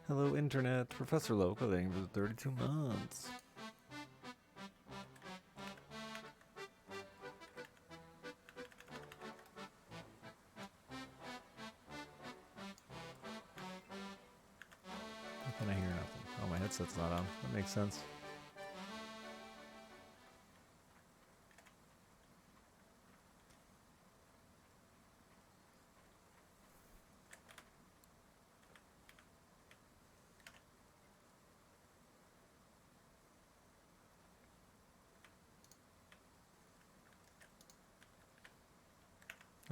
Hello, Internet. Professor Loco, thank you for the 32 months. How can I hear nothing? Oh, my headset's not on. That makes sense.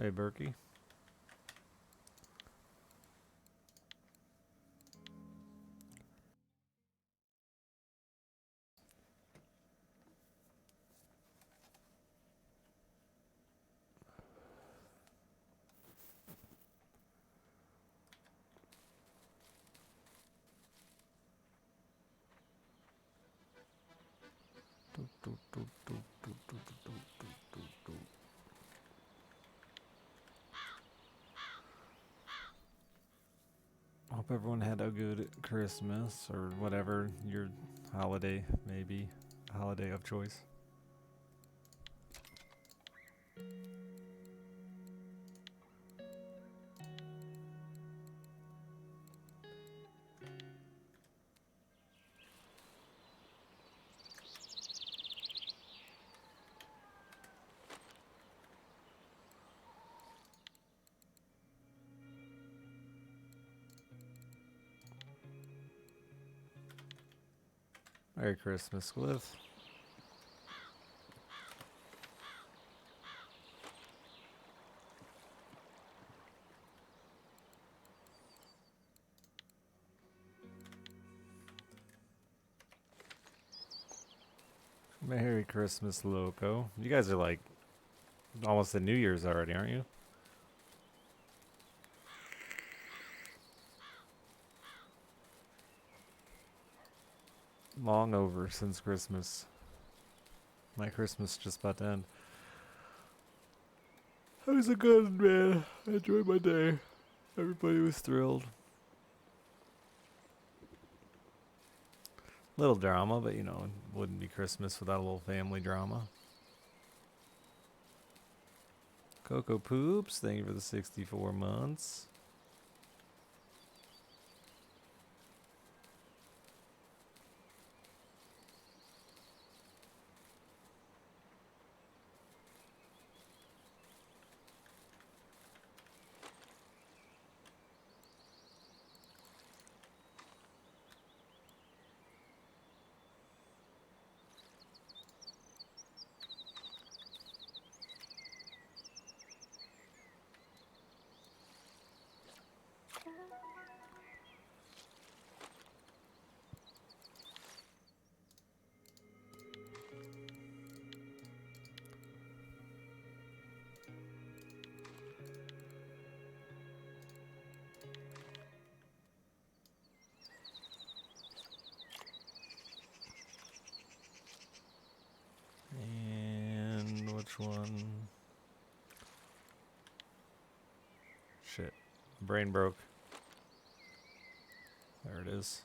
Hey, Berkey. Hope everyone had a good Christmas or whatever your holiday may be. Holiday of choice. Merry Christmas, Cliff. Merry Christmas, Loco. You guys are like almost at New Year's already, aren't you? Long over since Christmas. My Christmas just about to end. It was a good, man. I enjoyed my day. Everybody was thrilled. Little drama, but you know, it wouldn't be Christmas without a little family drama. Cocoa Poops, thank you for the 64 months. And which one? Shit. Brain broke. There it is.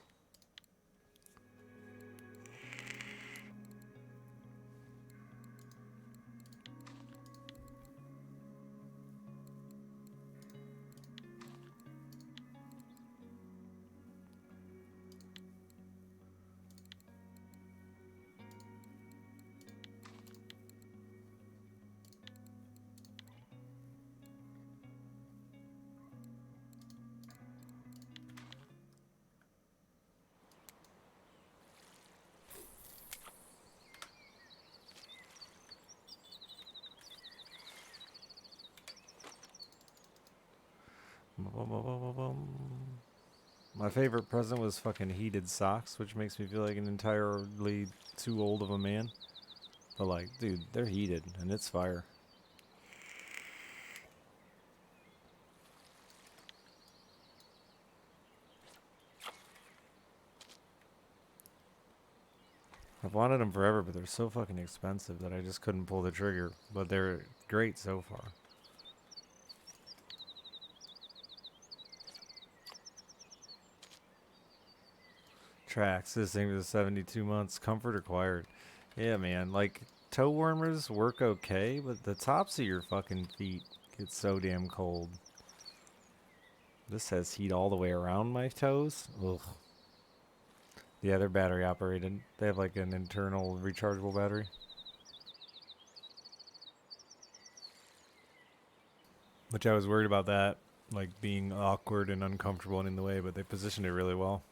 My favorite present was fucking heated socks, which makes me feel like an entirely too old of a man. But like, dude, they're heated and it's fire. I've wanted them forever, but they're so fucking expensive that I just couldn't pull the trigger. But they're great so far. Tracks. This thing was 72 months. Comfort required. Yeah, man. Like, toe warmers work okay, but the tops of your fucking feet get so damn cold. This says heat all the way around my toes. Ugh. Yeah, they're battery operated. They have like an internal rechargeable battery. Which I was worried about that, like being awkward and uncomfortable and in the way, but they positioned it really well.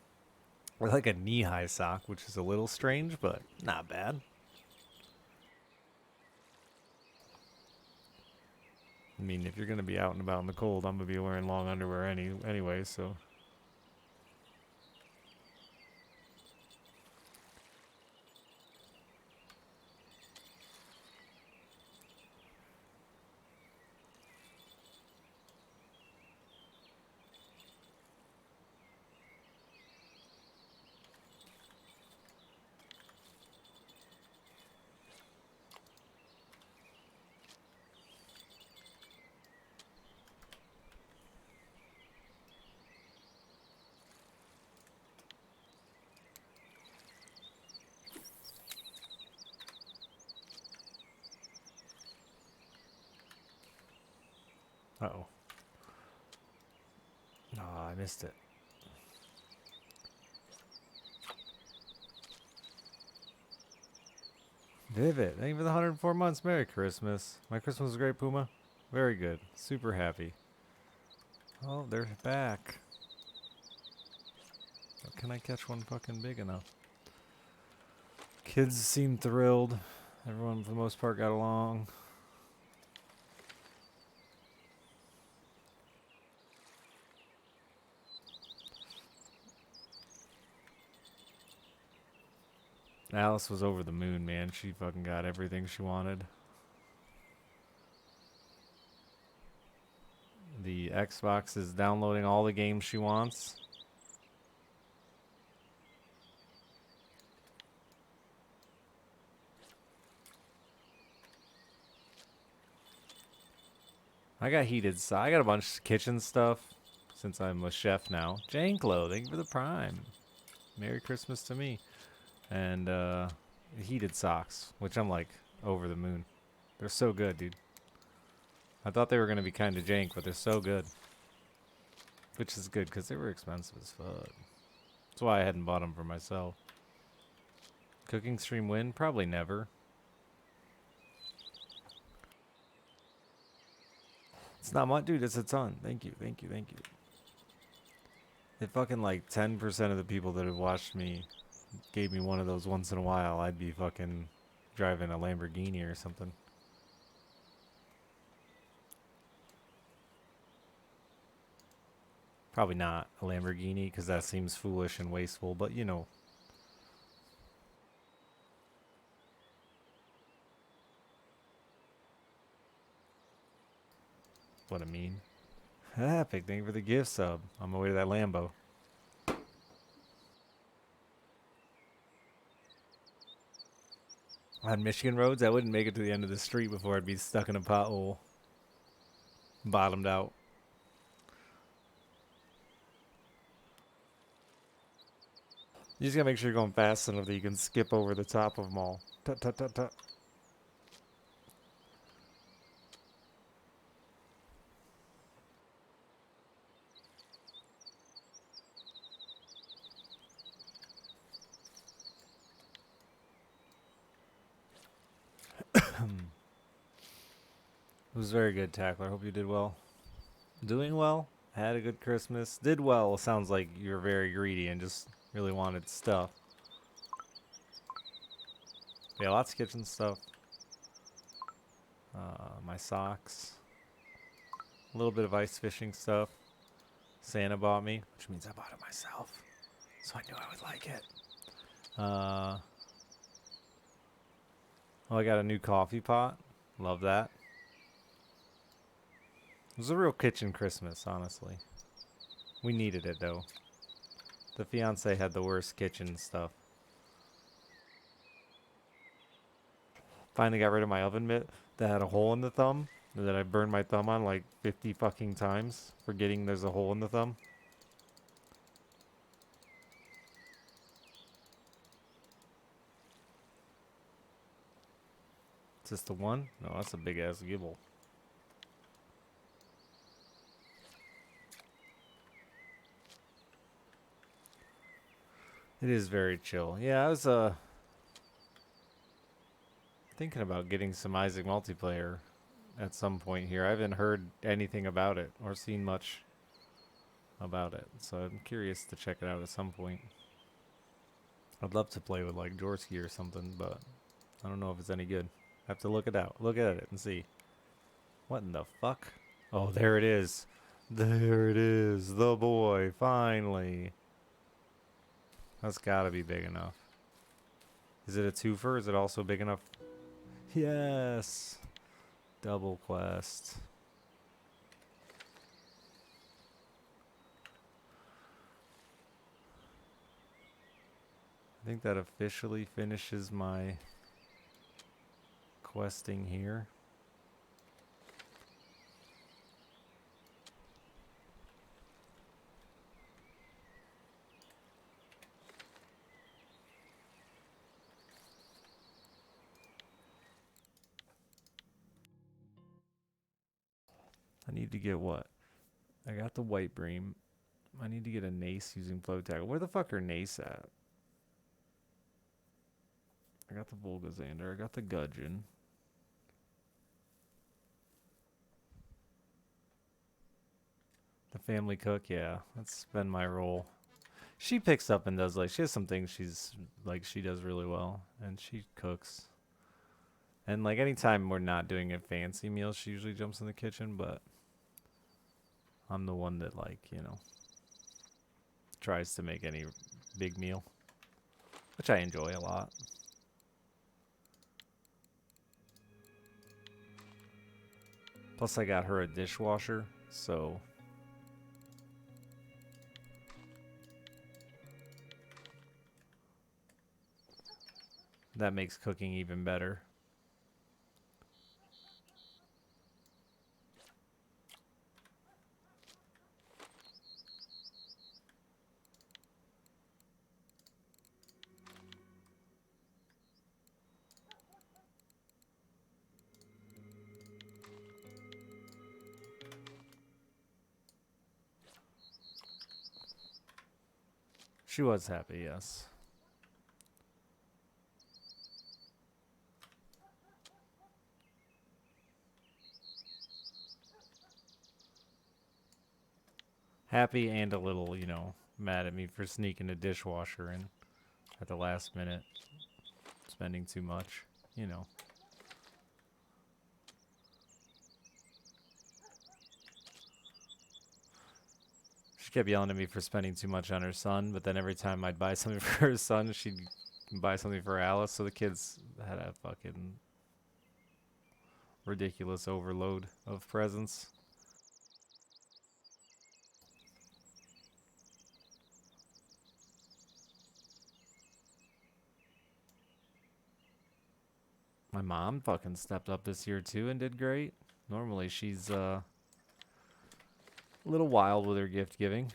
With like a knee-high sock, which is a little strange, but not bad. I mean, if you're gonna be out and about in the cold, I'm gonna be wearing long underwear anyway, so. Uh-oh. Oh, I missed it. Vivid. Thank you for the 104 months. Merry Christmas. My Christmas was great, Puma. Very good. Super happy. Oh, they're back. Can I catch one fucking big enough? Kids seem thrilled. Everyone, for the most part, got along. Alice was over the moon, man. She fucking got everything she wanted. The Xbox is downloading all the games she wants. I got heated, so I got a bunch of kitchen stuff since I'm a chef now. Janklo, thank you for the prime. Merry Christmas to me. And heated socks, which I'm like over the moon. They're so good, dude. I thought they were going to be kind of jank, but they're so good. Which is good, because they were expensive as fuck. That's why I hadn't bought them for myself. Cooking stream win? Probably never. It's not much, dude. It's a ton. Thank you, thank you, thank you. If fucking like 10% of the people that have watched me gave me one of those once in a while, I'd be fucking driving a Lamborghini or something. Probably not a Lamborghini, because that seems foolish and wasteful, but you know. What I mean. Epic, thank you for the gift sub. On my way to that Lambo. On Michigan roads, I wouldn't make it to the end of the street before I'd be stuck in a pothole. Bottomed out. You just gotta make sure you're going fast enough that you can skip over the top of them all. Tut tut tut tut. It was very good, Tackler. Hope you did well. Doing well. Had a good Christmas. Did well. Sounds like you're very greedy and just really wanted stuff. Yeah, lots of kitchen stuff. My socks. A little bit of ice fishing stuff. Santa bought me, which means I bought it myself. So I knew I would like it. Oh, I got a new coffee pot. Love that. It was a real kitchen Christmas, honestly. We needed it, though. The fiance had the worst kitchen stuff. Finally got rid of my oven mitt that had a hole in the thumb that I burned my thumb on like 50 fucking times, forgetting there's a hole in the thumb. Is this the one? No, that's a big ass gibble. It is very chill. Yeah, I was thinking about getting some Isaac multiplayer at some point here. I haven't heard anything about it or seen much about it, so I'm curious to check it out at some point. I'd love to play with like Jorsky or something, but I don't know if it's any good. I have to look it out. Look at it and see. What in the fuck? Oh, there it is. There it is. The boy, finally. That's gotta be big enough. Is it a twofer? Is it also big enough? Yes. Double quest. I think that officially finishes my questing here. I need to get what? I got the white bream. I need to get a Nace using flow tackle. Where the fuck are Nace at? I got the Volgazander. I got the Gudgeon. The family cook, yeah. That's been my role. She picks up and does like she has some things she does really well, and she cooks. And like anytime we're not doing a fancy meal, she usually jumps in the kitchen, but I'm the one that tries to make any big meal, which I enjoy a lot. Plus I got her a dishwasher, so that makes cooking even better. She was happy, yes. Happy and a little, mad at me for sneaking a dishwasher in at the last minute, spending too much, you know. She kept yelling at me for spending too much on her son, but then every time I'd buy something for her son, she'd buy something for Alice, so the kids had a fucking ridiculous overload of presents. My mom fucking stepped up this year too and did great. Normally she's a little wild with her gift giving.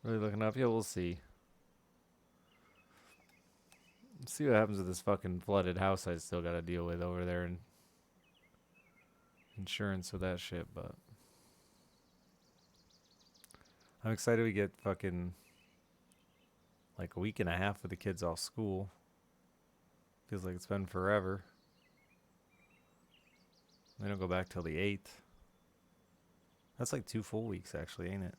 Really looking up? Yeah, we'll see. See what happens with this fucking flooded house I still gotta deal with over there and insurance with that shit, but I'm excited we get fucking like a week and a half with the kids off school. Feels like it's been forever. They don't go back till the 8th. That's like 2 full weeks actually, ain't it?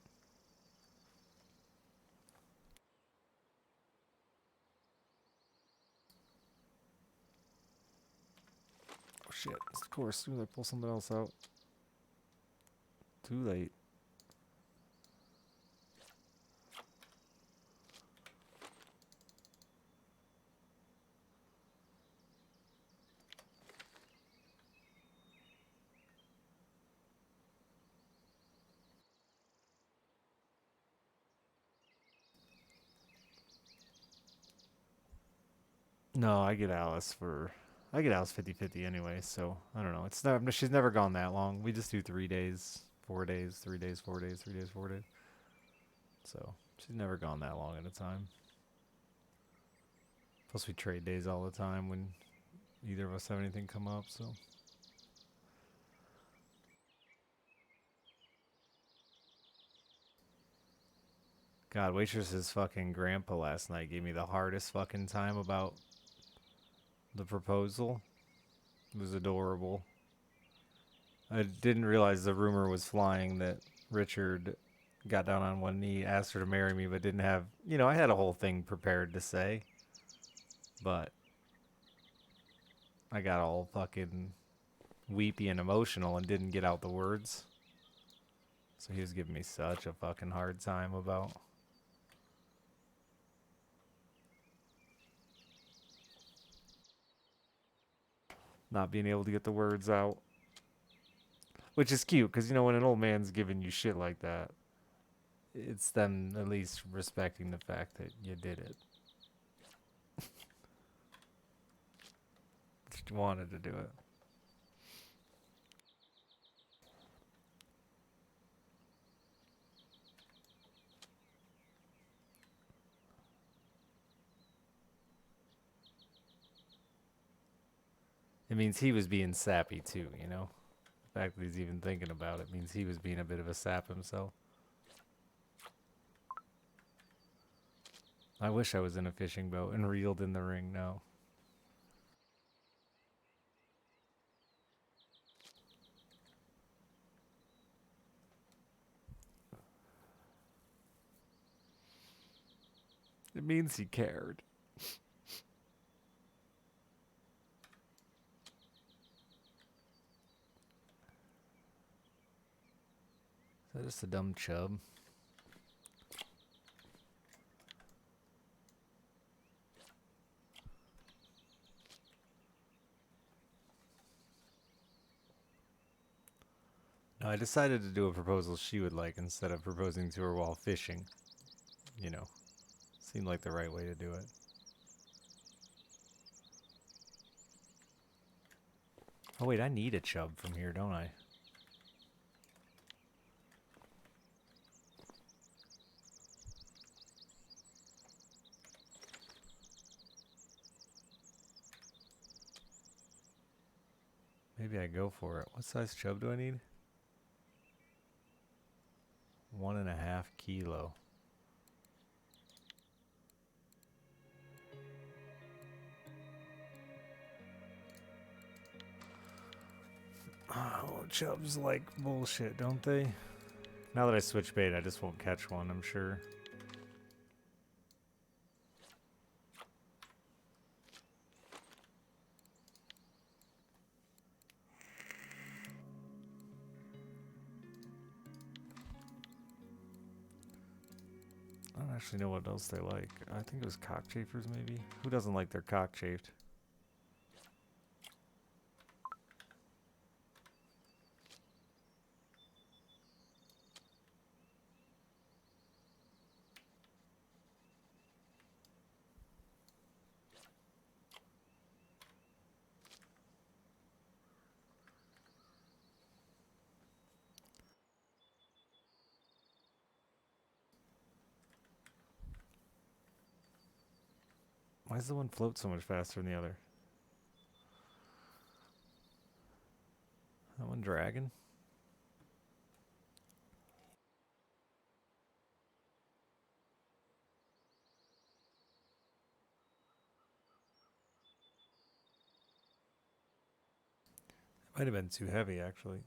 Oh shit, of course, as soon as I pull something else out. Too late. No, I get Alice 50-50 anyway, so I don't know. It's not she's never gone that long. We just do 3 days, 4 days, 3 days, 4 days, 3 days, 4 days. So she's never gone that long at a time. Plus we trade days all the time when either of us have anything come up, so God, Waitress's fucking grandpa last night gave me the hardest fucking time about the proposal. It was adorable. I didn't realize the rumor was flying that Richard got down on one knee, asked her to marry me, but didn't have, I had a whole thing prepared to say, but I got all fucking weepy and emotional and didn't get out the words. So he was giving me such a fucking hard time about not being able to get the words out. Which is cute, because, when an old man's giving you shit like that, it's them at least respecting the fact that you did it. Just wanted to do it. It means he was being sappy too, The fact that he's even thinking about it means he was being a bit of a sap himself. I wish I was in a fishing boat and reeled in the ring now. It means he cared. Is that just a dumb chub? No, I decided to do a proposal she would like instead of proposing to her while fishing. Seemed like the right way to do it. Oh wait, I need a chub from here, don't I? Maybe I go for it. What size chub do I need? 1.5 kilo. Oh, chubs like bullshit, don't they? Now that I switch bait, I just won't catch one, I'm sure. I don't actually know what else they like. I think it was cockchafers, maybe? Who doesn't like their cockchafed? Why does the one float so much faster than the other? That one dragging? It might have been too heavy, actually.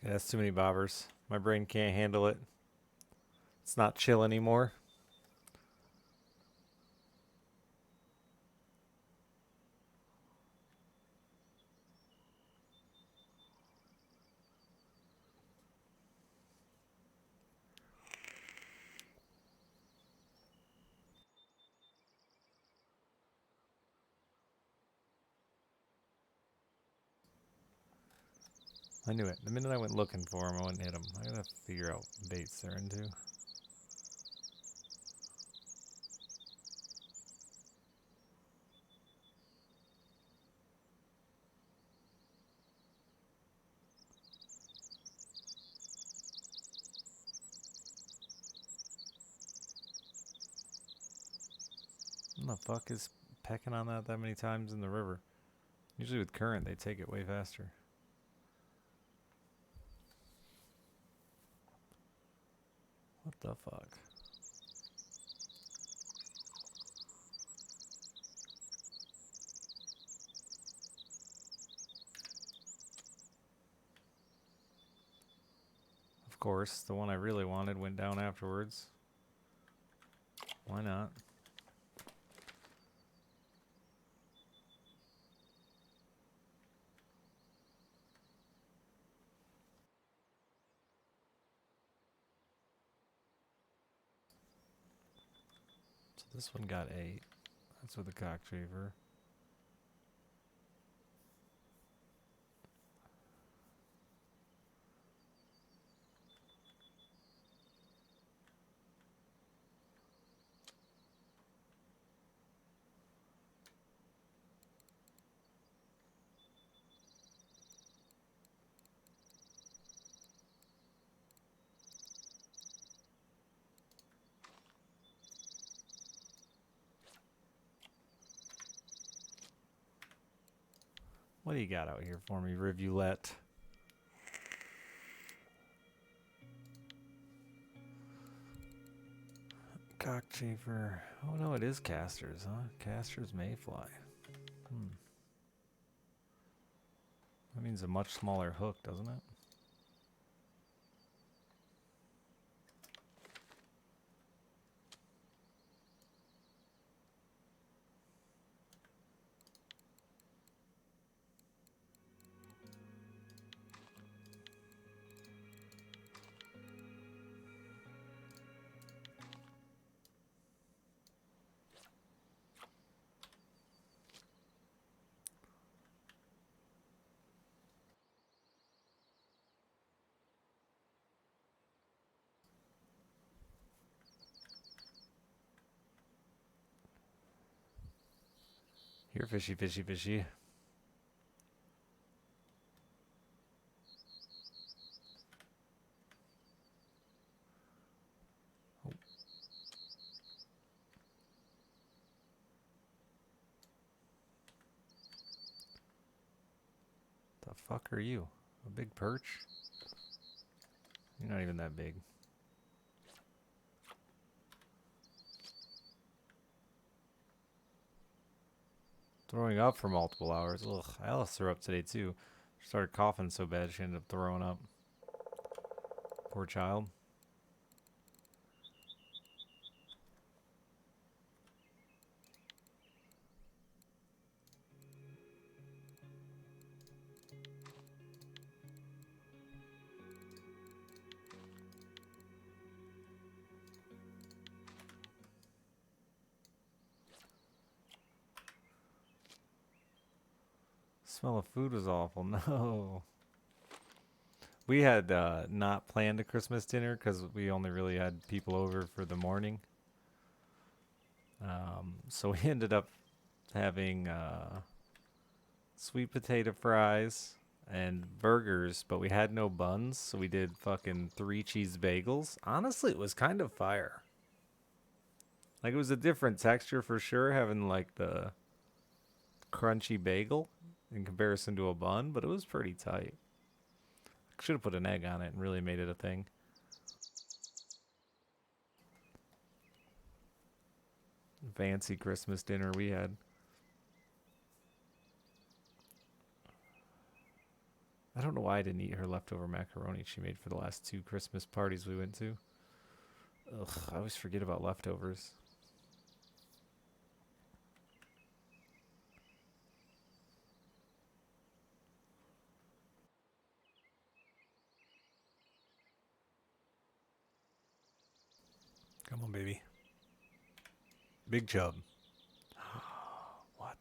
Yeah, that's too many bobbers. My brain can't handle it. It's not chill anymore. I knew it. The minute I went looking for him, I wouldn't hit him. I gotta figure out baits they're into. What the fuck is pecking on that many times in the river? Usually with current, they take it way faster. What the fuck? Of course, the one I really wanted went down afterwards. Why not? So this one got 8. That's with a cockchafer. What do you got out here for me, Rivulette? Cockchafer. Oh no, it is casters, huh? Casters may fly. That means a much smaller hook, doesn't it? Here, fishy, fishy, fishy. Oh. The fuck are you? A big perch? You're not even that big. Throwing up for multiple hours. Ugh, Alice threw up today too. She started coughing so bad she ended up throwing up. Poor child. Smell of food was awful. No. We had not planned a Christmas dinner because we only really had people over for the morning. So we ended up having sweet potato fries and burgers, but we had no buns, so we did fucking 3 cheese bagels. Honestly, it was kind of fire. Like, it was a different texture for sure, having like the crunchy bagel in comparison to a bun, but it was pretty tight. Should have put an egg on it and really made it a thing. Fancy Christmas dinner we had. I don't know why I didn't eat her leftover macaroni she made for the last 2 Christmas parties we went to. Ugh, I always forget about leftovers. Come on, baby. Big chub. What?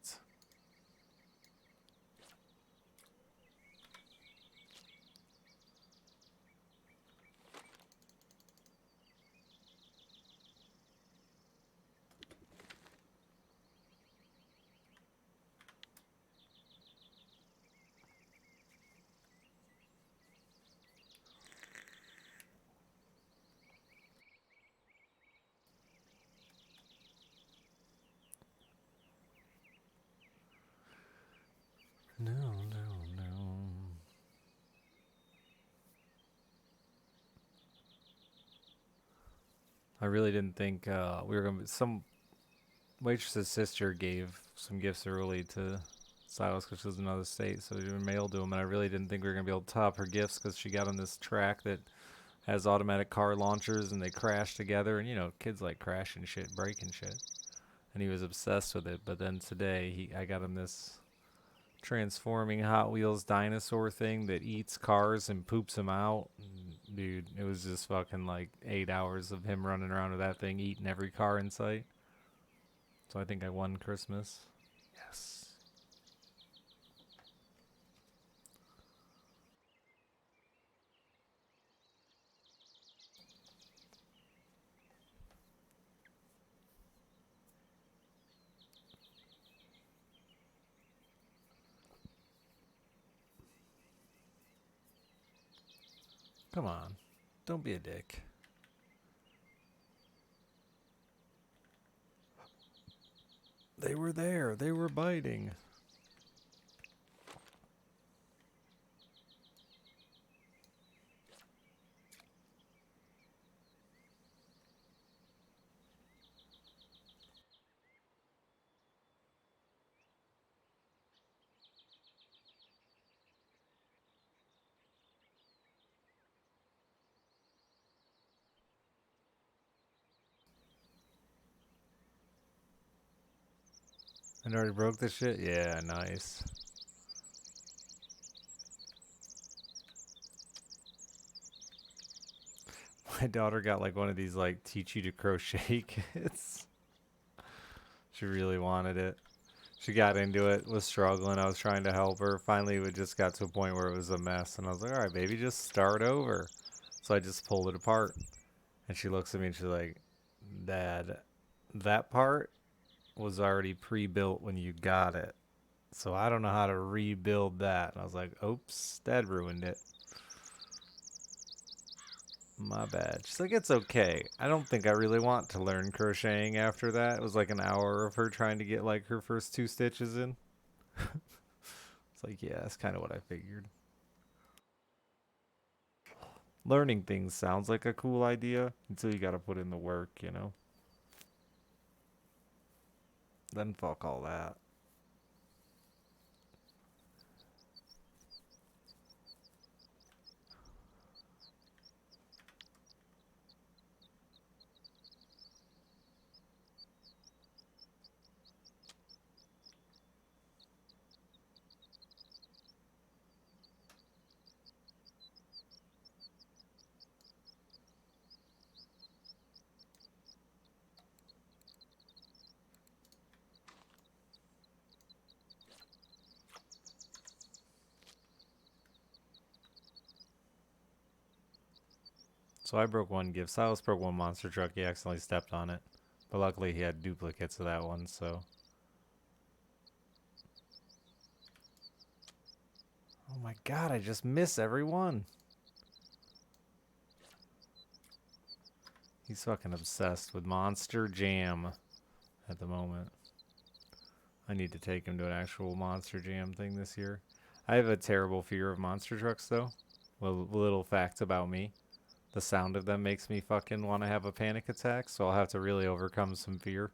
I really didn't think we were gonna. Some waitress's sister gave some gifts early to Silas because she was in another state, so we were mailed to him. And I really didn't think we were gonna be able to top her gifts because she got on this track that has automatic car launchers and they crash together. And you know, kids like crashing shit, breaking shit. And he was obsessed with it. But then today, I got him this transforming Hot Wheels dinosaur thing that eats cars and poops them out. Dude, it was just fucking like 8 hours of him running around with that thing, eating every car in sight. So I think I won Christmas. Yes. Come on. Don't be a dick. They were there. They were biting. And already broke the shit? Yeah, nice. My daughter got like one of these like teach you to crochet kits. She really wanted it. She got into it, was struggling. I was trying to help her. Finally, it just got to a point where it was a mess. And I was like, all right, baby, just start over. So I just pulled it apart. And she looks at me and she's like, Dad, that part was already pre-built when you got it. So I don't know how to rebuild that. And I was like, oops, Dad ruined it. My bad. She's like, it's okay. I don't think I really want to learn crocheting after that. It was like an hour of her trying to get like her first 2 stitches in. It's like, yeah, that's kind of what I figured. Learning things sounds like a cool idea until you gotta put in the work, you know? Then fuck all that. So I broke one gift. Silas broke one monster truck. He accidentally stepped on it. But luckily he had duplicates of that one, so. Oh my god, I just miss every one. He's fucking obsessed with Monster Jam at the moment. I need to take him to an actual Monster Jam thing this year. I have a terrible fear of monster trucks, though. Well, little facts about me. The sound of them makes me fucking want to have a panic attack, so I'll have to really overcome some fear.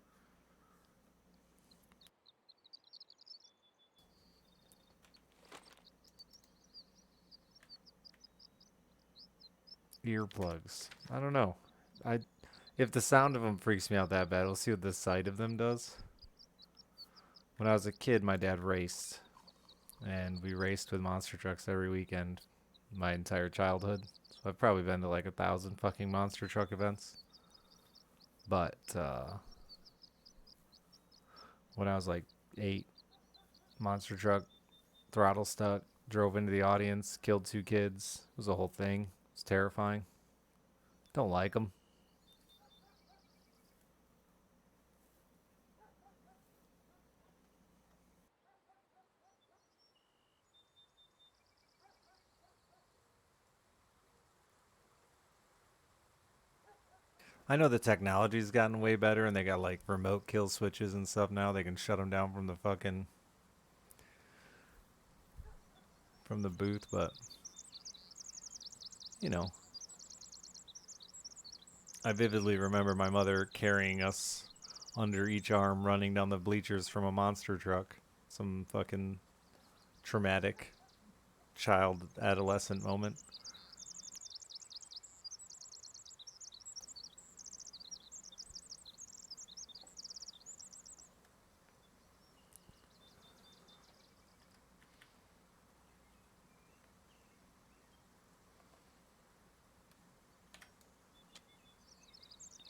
Earplugs. I don't know. I If the sound of them freaks me out that bad, we'll see what the sight of them does. When I was a kid, my dad raced, and we raced with monster trucks every weekend my entire childhood. So I've probably been to like 1,000 fucking monster truck events. But when I was like 8, monster truck, throttle stuck, drove into the audience, killed 2 kids. It was a whole thing. It's terrifying. Don't like them. I know the technology's gotten way better, and they got like remote kill switches and stuff now. They can shut them down from the fucking from the booth, but you know, I vividly remember my mother carrying us under each arm, running down the bleachers from a monster truck. Some fucking traumatic child adolescent moment.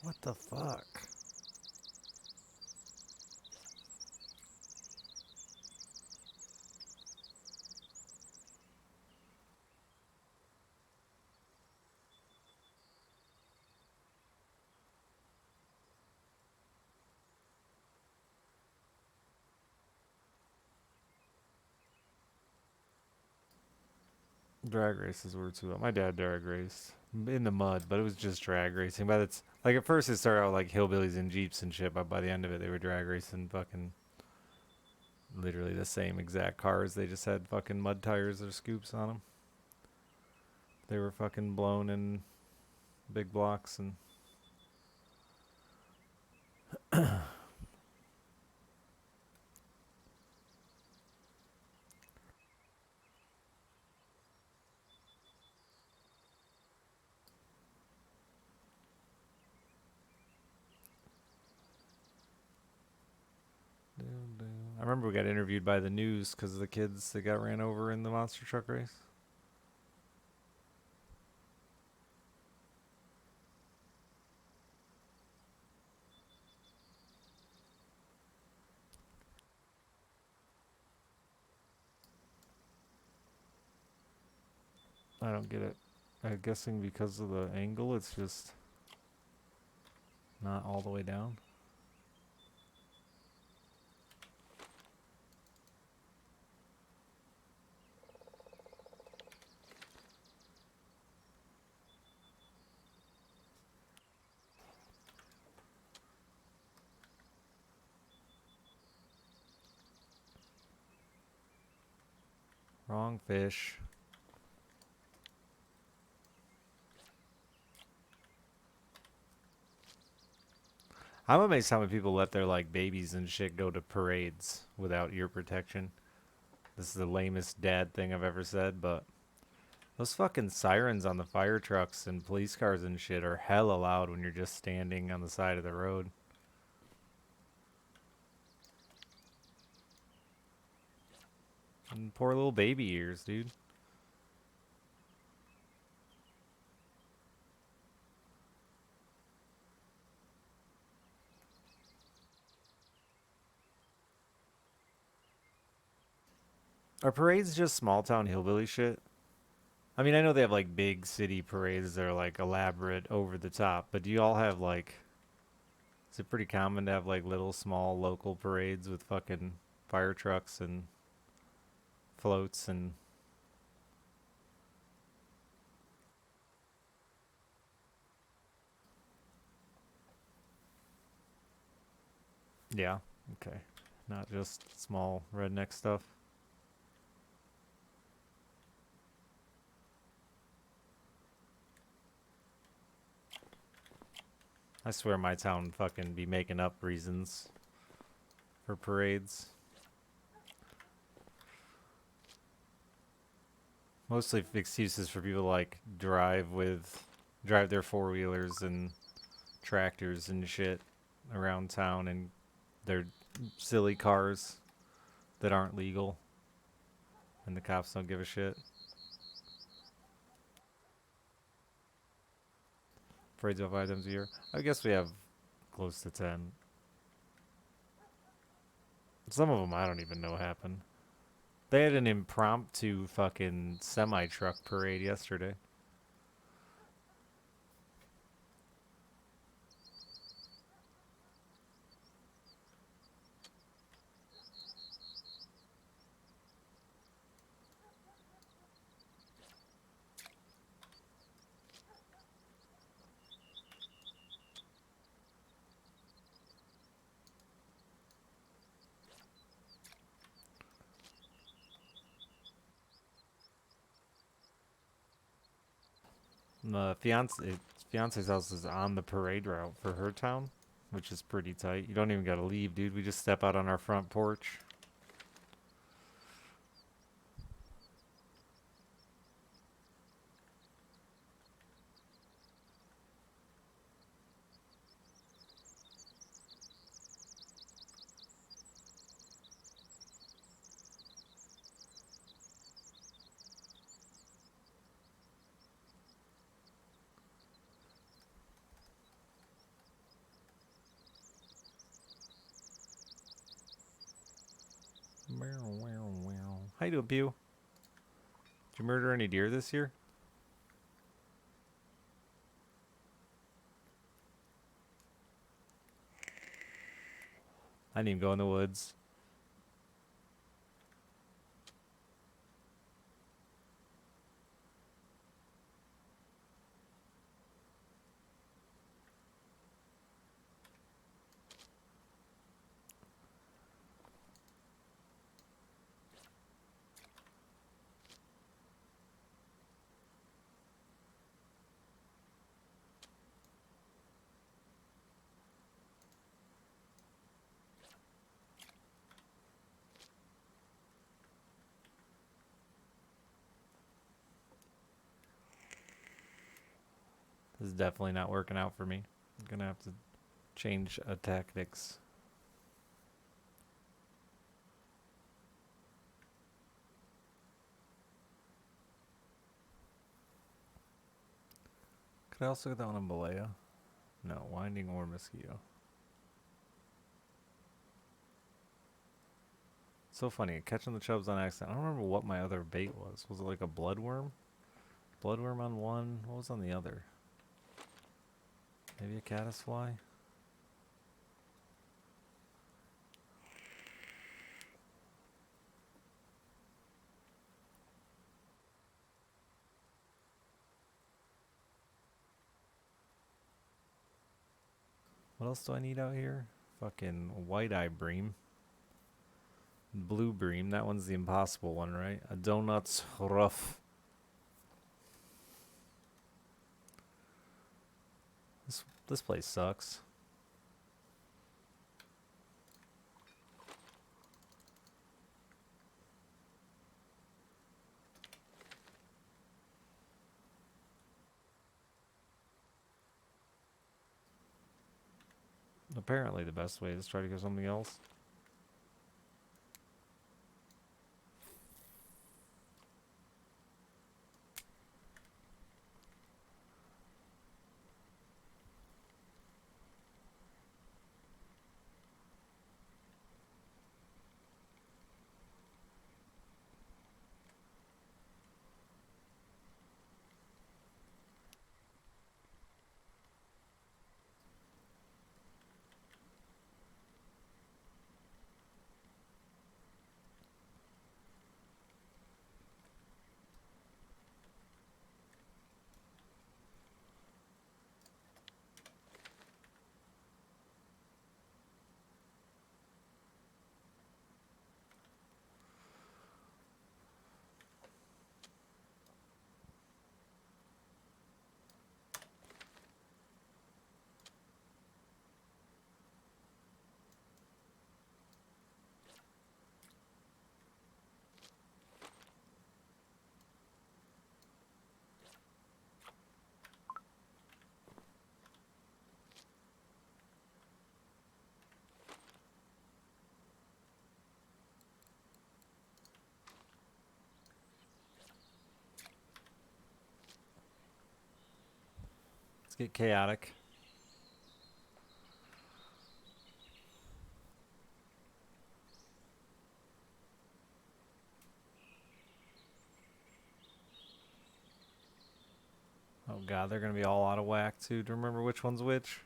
What the fuck? Drag races were too. My dad drag raced in the mud, but it was just drag racing. But it's like at first it started out like hillbillies and jeeps and shit, but by the end of it they were drag racing fucking literally the same exact cars. They just had fucking mud tires or scoops on them. They were fucking blown in big blocks and I remember we got interviewed by the news because of the kids that got ran over in the monster truck race. I don't get it. I'm guessing because of the angle, it's just not all the way down. Wrong fish. I'm amazed how many people let their like babies and shit go to parades without ear protection. This is the lamest dad thing I've ever said, but those fucking sirens on the fire trucks and police cars and shit are hella loud when you're just standing on the side of the road. And poor little baby ears, dude. Are parades just small town hillbilly shit? I mean, I know they have like big city parades that are like elaborate, over the top, but do you all have like, is it pretty common to have like little small local parades with fucking fire trucks and floats and yeah, okay. Not just small redneck stuff. I swear my town fucking be making up reasons for parades. Mostly excuses for people to, like drive their four wheelers and tractors and shit around town and their silly cars that aren't legal and the cops don't give a shit. Parades of 5 times a year. I guess we have close to 10. Some of them I don't even know happened. They had an impromptu fucking semi truck parade yesterday. My fiance's house is on the parade route for her town, which is pretty tight. You don't even gotta leave, dude. We just step out on our front porch. How you doing, Pew? Did you murder any deer this year? I didn't even go in the woods. This is definitely not working out for me. I'm gonna have to change tactics. Could I also get that one on Balea? No, Winding or Mosquito. So funny, catching the chubs on accident. I don't remember what my other bait was. Was it like a bloodworm? Bloodworm on one. What was on the other? Maybe a caddisfly? What else do I need out here? Fucking white-eye bream. Blue bream. That one's the impossible one, right? A donut's rough. This place sucks. Apparently the best way is try to go something else. Let's get chaotic. Oh god, they're gonna be all out of whack too. Do you remember which one's which?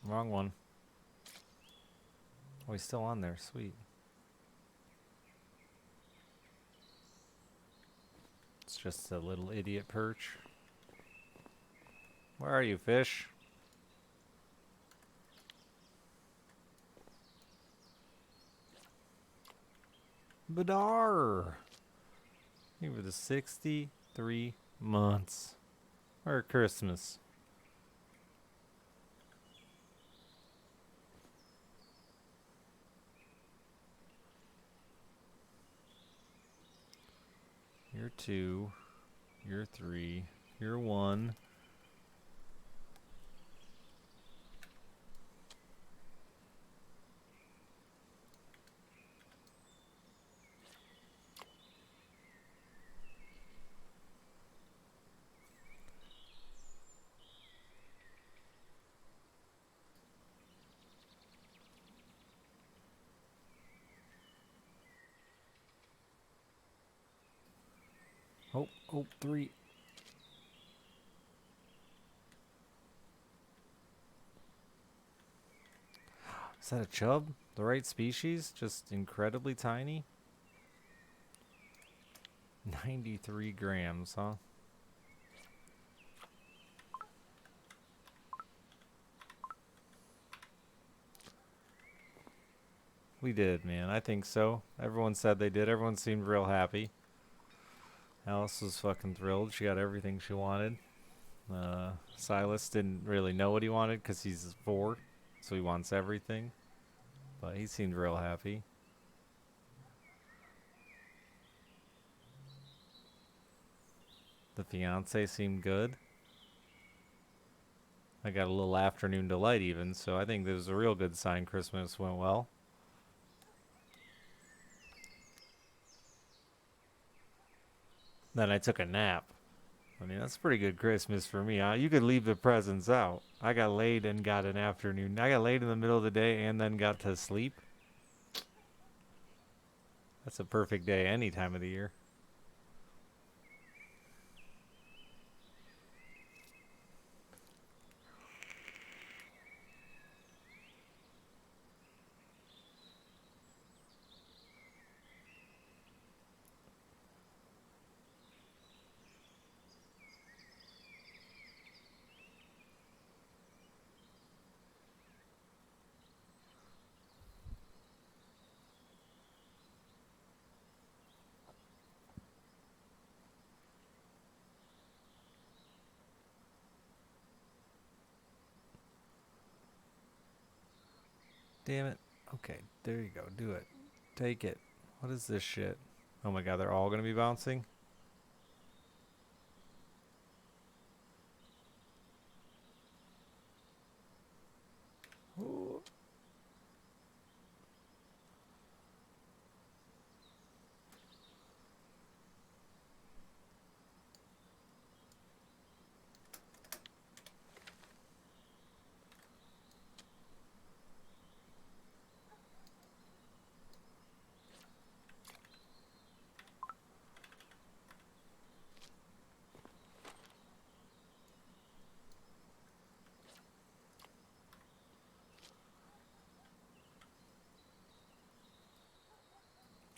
Wrong one. Oh, he's still on there. Sweet. It's just a little idiot perch. Where are you, fish? Badar. Over the 63 months. Or Christmas. Year 2. Year 3. Year 1. Oh, 3. Is that a chub? The right species? Just incredibly tiny? 93 grams, huh? We did, man. I think so. Everyone said they did. Everyone seemed real happy. Alice was fucking thrilled. She got everything she wanted. Silas didn't really know what he wanted because he's 4, so he wants everything. But he seemed real happy. The fiance seemed good. I got a little afternoon delight even, so I think this was a real good sign Christmas went well. Then I took a nap. I mean, that's a pretty good Christmas for me. You could leave the presents out. I got laid and got an afternoon. I got laid in the middle of the day and then got to sleep. That's a perfect day any time of the year. Damn it. Okay, there you go. Do it. Take it. What is this shit? Oh my god, they're all gonna be bouncing? Ooh.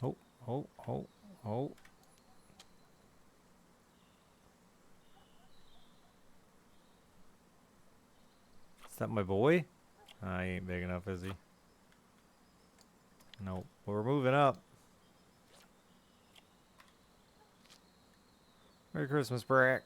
Oh, oh, oh, oh. Is that my boy? He ain't big enough, is he? Nope. We're moving up. Merry Christmas, Brack.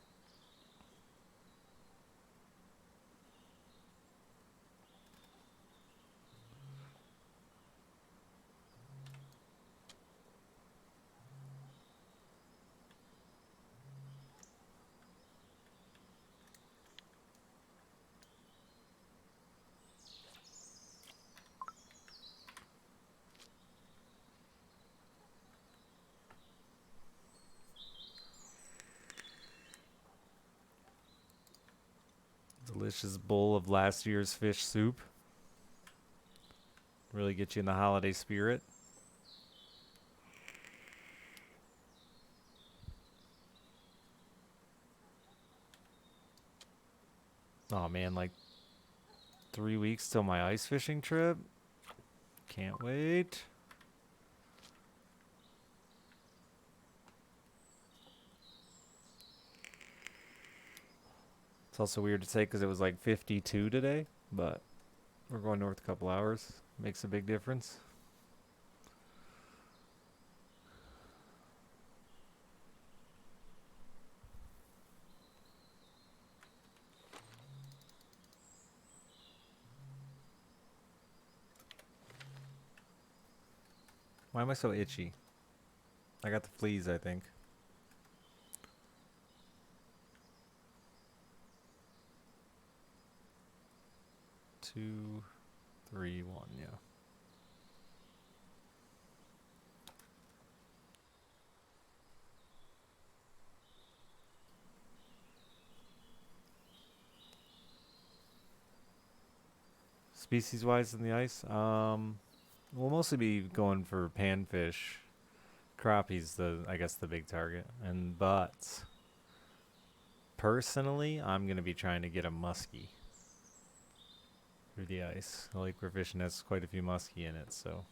Delicious bowl of last year's fish soup. Really get you in the holiday spirit. Oh man, like 3 weeks till my ice fishing trip. Can't wait. It's also weird to say because it was like 52 today, but we're going north a couple hours. Makes a big difference. Why am I so itchy? I got the fleas, I think. 2, 3, 1, yeah. Species-wise in the ice, we'll mostly be going for panfish. Crappie's I guess the big target. But personally, I'm gonna be trying to get a muskie through the ice. The lake we're fishing has quite a few muskie in it, so.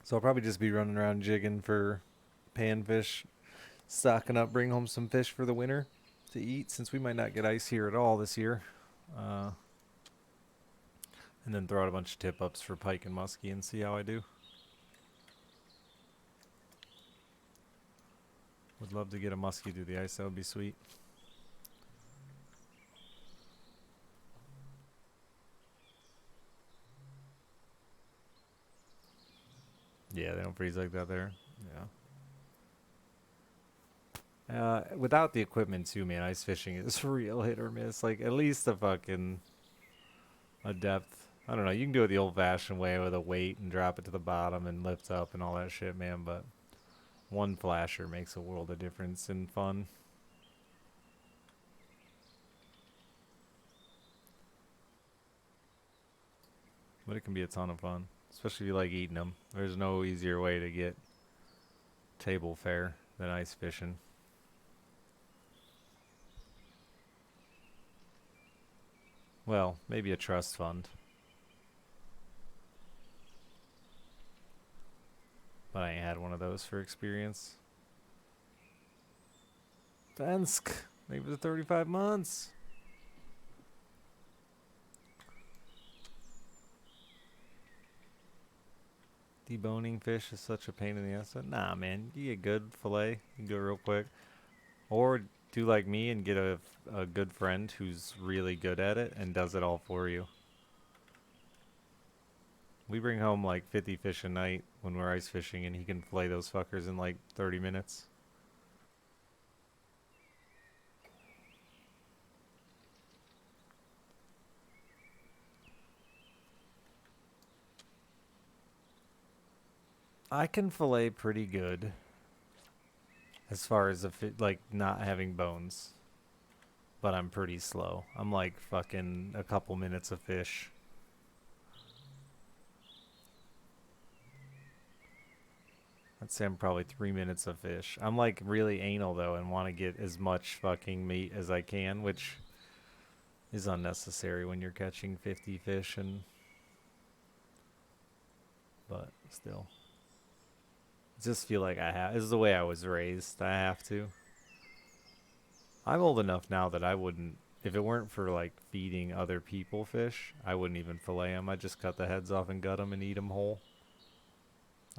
So I'll probably just be running around jigging for panfish, stocking up, bring home some fish for the winter to eat, since we might not get ice here at all this year. Uh, and then throw out a bunch of tip ups for pike and muskie and see how I do. Would love to get a muskie through the ice. That would be sweet. Yeah, they don't freeze like that there. Yeah. Without the equipment too, man, ice fishing is real hit or miss. Like at least a depth. I don't know. You can do it the old-fashioned way with a weight and drop it to the bottom and lift up and all that shit, man. But one flasher makes a world of difference in fun. But it can be a ton of fun, especially if you like eating them. There's no easier way to get table fare than ice fishing. Well, maybe a trust fund. But I ain't had one of those for experience. Dansk, maybe the 35 months. Deboning fish is such a pain in the ass. Nah, man, you get good fillet. You can do it real quick. Or do like me and get a good friend who's really good at it and does it all for you. We bring home like 50 fish a night when we're ice fishing, and he can fillet those fuckers in like 30 minutes. I can fillet pretty good as far as like not having bones, but I'm pretty slow. I'm like fucking a couple minutes of fish. I'd say I'm probably 3 minutes of fish. I'm like really anal though and want to get as much fucking meat as I can, which is unnecessary when you're catching 50 fish and but still. I just feel like I have. This is the way I was raised. I have to. I'm old enough now that I wouldn't, if it weren't for like feeding other people fish, I wouldn't even fillet them. I'd just cut the heads off and gut them and eat them whole.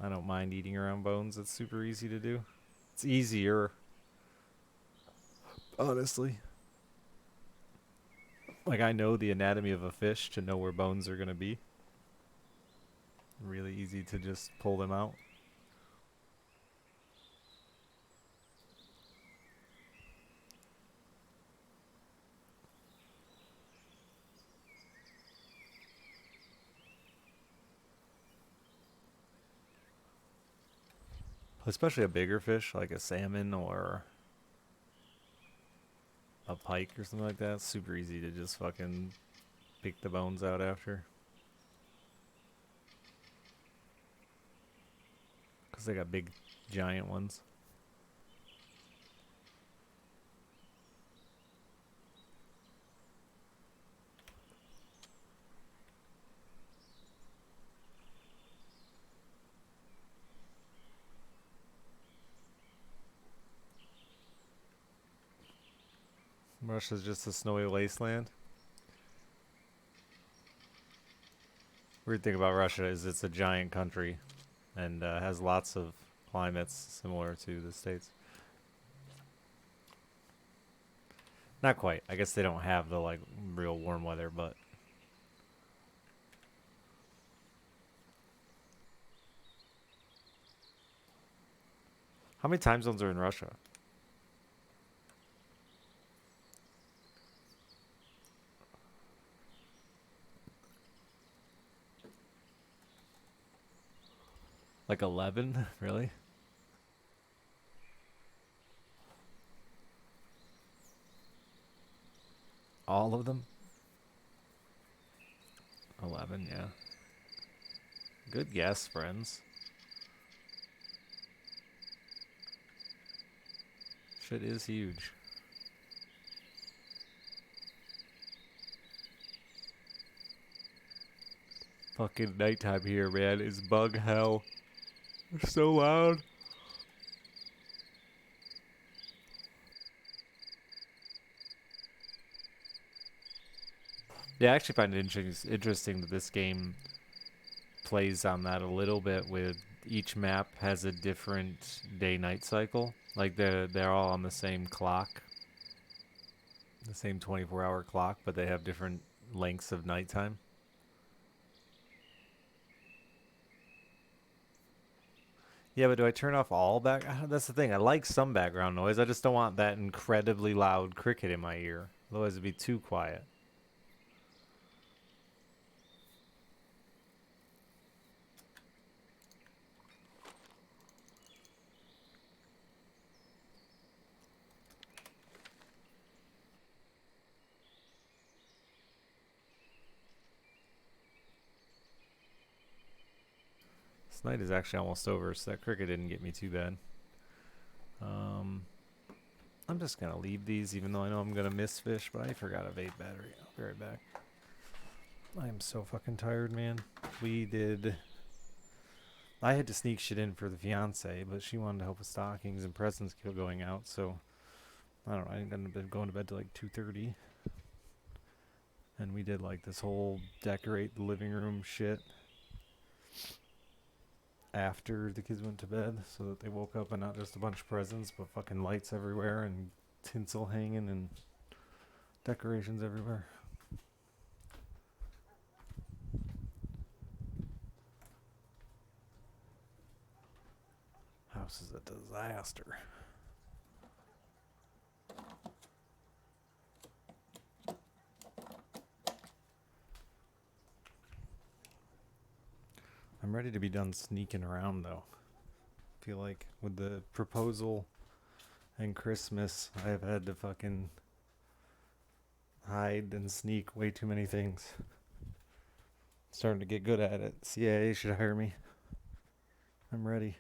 I don't mind eating around bones. It's super easy to do. It's easier, honestly. Like I know the anatomy of a fish to know where bones are going to be. Really easy to just pull them out. Especially a bigger fish like a salmon or a pike or something like that. It's super easy to just fucking pick the bones out after. Because they got big, giant ones. Russia's just a snowy wasteland. Weird thing about Russia is it's a giant country and has lots of climates similar to the States. Not quite. I guess they don't have the like real warm weather, but How many time zones are in Russia? Like 11? Really? All of them? 11, yeah. Good guess, friends. Shit is huge. Fucking nighttime here, man, is bug hell. It's so loud. Yeah, I actually find it interesting that this game plays on that a little bit with each map has a different day-night cycle. Like they're all on the same clock, the same 24-hour clock, but they have different lengths of nighttime. Yeah, but do I turn off all back? That's the thing. I like some background noise. I just don't want that incredibly loud cricket in my ear. Otherwise, it'd be too quiet. This night is actually almost over, so that cricket didn't get me too bad. Um, I'm just gonna leave these, even though I know I'm gonna miss fish. But I forgot a vape battery. I'll be right back. I am so fucking tired, man. We did. I had to sneak shit in for the fiance, but she wanted to help with stockings and presents kept going out. So I don't know. I ended up going to bed till like 2:30, and we did like this whole decorate the living room shit after the kids went to bed, so that they woke up and not just a bunch of presents, but fucking lights everywhere and tinsel hanging and decorations everywhere. House is a disaster. I'm ready to be done sneaking around though. Feel like with the proposal and Christmas, I have had to fucking hide and sneak way too many things. Starting to get good at it. CIA should hire me. I'm ready.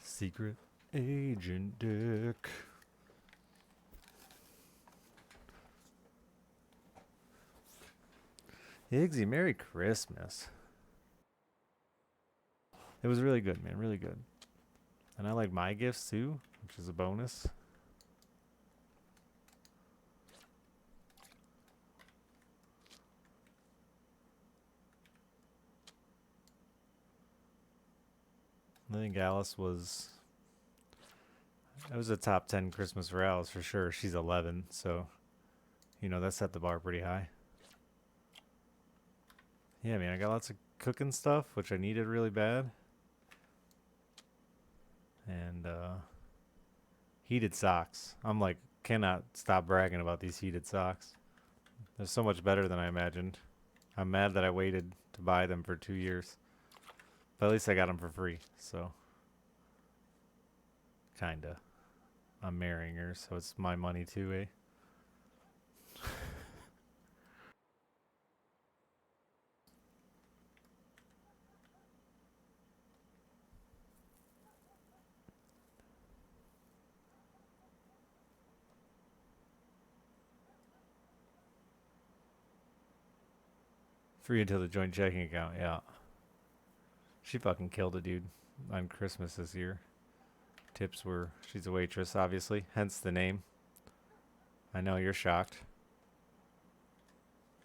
Secret Agent Dick. Iggsy, Merry Christmas. It was really good, man. Really good. And I like my gifts too, which is a bonus. I think Alice was. It was a top 10 Christmas for Alice for sure. She's 11, so that set the bar pretty high. Yeah, man, I got lots of cooking stuff, which I needed really bad. And heated socks. I'm like, cannot stop bragging about these heated socks. They're so much better than I imagined. I'm mad that I waited to buy them for 2 years. But at least I got them for free, so. Kinda. I'm marrying her, so it's my money too, eh? Free until the joint checking account, yeah. She fucking killed a dude on Christmas this year. Tips were, she's a waitress, obviously, hence the name. I know you're shocked.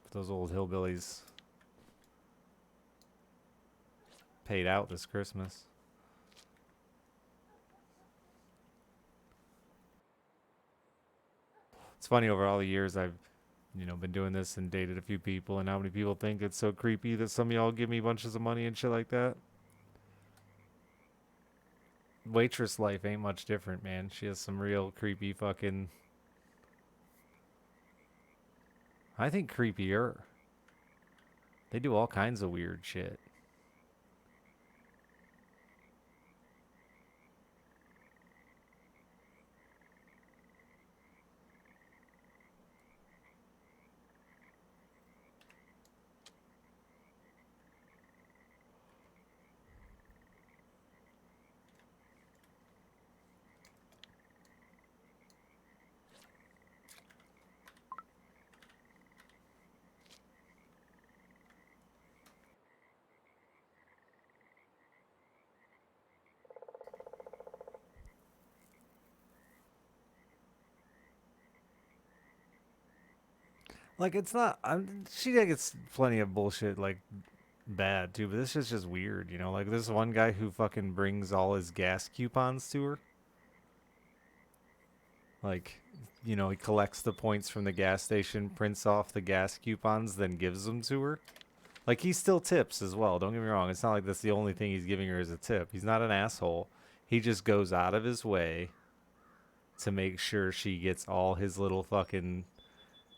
But those old hillbillies paid out this Christmas. It's funny over all the years I've, been doing this and dated a few people, and how many people think it's so creepy that some of y'all give me bunches of money and shit like that. Waitress life ain't much different, man. She has some real creepy fucking. I think creepier. They do all kinds of weird shit. Like it's not. She gets plenty of bullshit like bad too, but this is just weird. Like this one guy who fucking brings all his gas coupons to her. Like, he collects the points from the gas station, prints off the gas coupons, then gives them to her. Like he still tips as well. Don't get me wrong. It's not like that's the only thing he's giving her as a tip. He's not an asshole. He just goes out of his way to make sure she gets all his little fucking.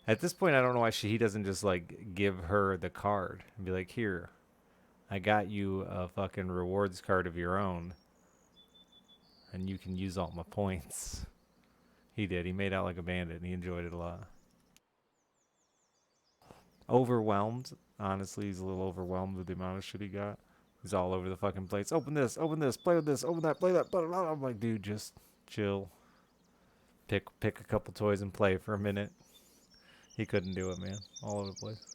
At this point, I don't know why he doesn't just like give her the card and be like, "Here, I got you a fucking rewards card of your own, and you can use all my points." He did. He made out like a bandit, and he enjoyed it a lot. Overwhelmed. Honestly, he's a little overwhelmed with the amount of shit he got. He's all over the fucking place. Open this, play with this, open that, play that. Blah, blah, blah. I'm like, dude, just chill. Pick a couple toys and play for a minute. He couldn't do it, man. All over the place.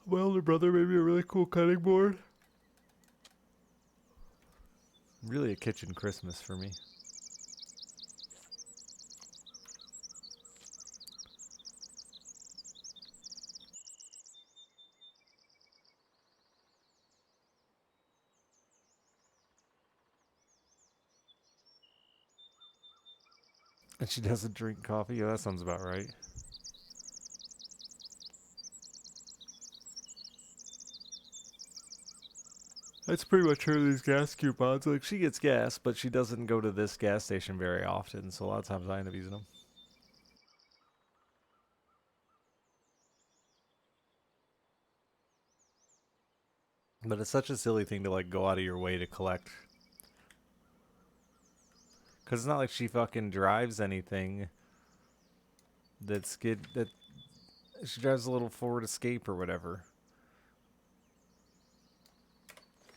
My older brother made me a really cool cutting board. Really a kitchen Christmas for me. And she doesn't drink coffee? Yeah, that sounds about right. That's pretty much her, these gas coupons. Like, she gets gas, but she doesn't go to this gas station very often, so a lot of times I end up using them. But it's such a silly thing to, like, go out of your way to collect. Because it's not like she fucking drives anything that she drives a little Ford Escape or whatever.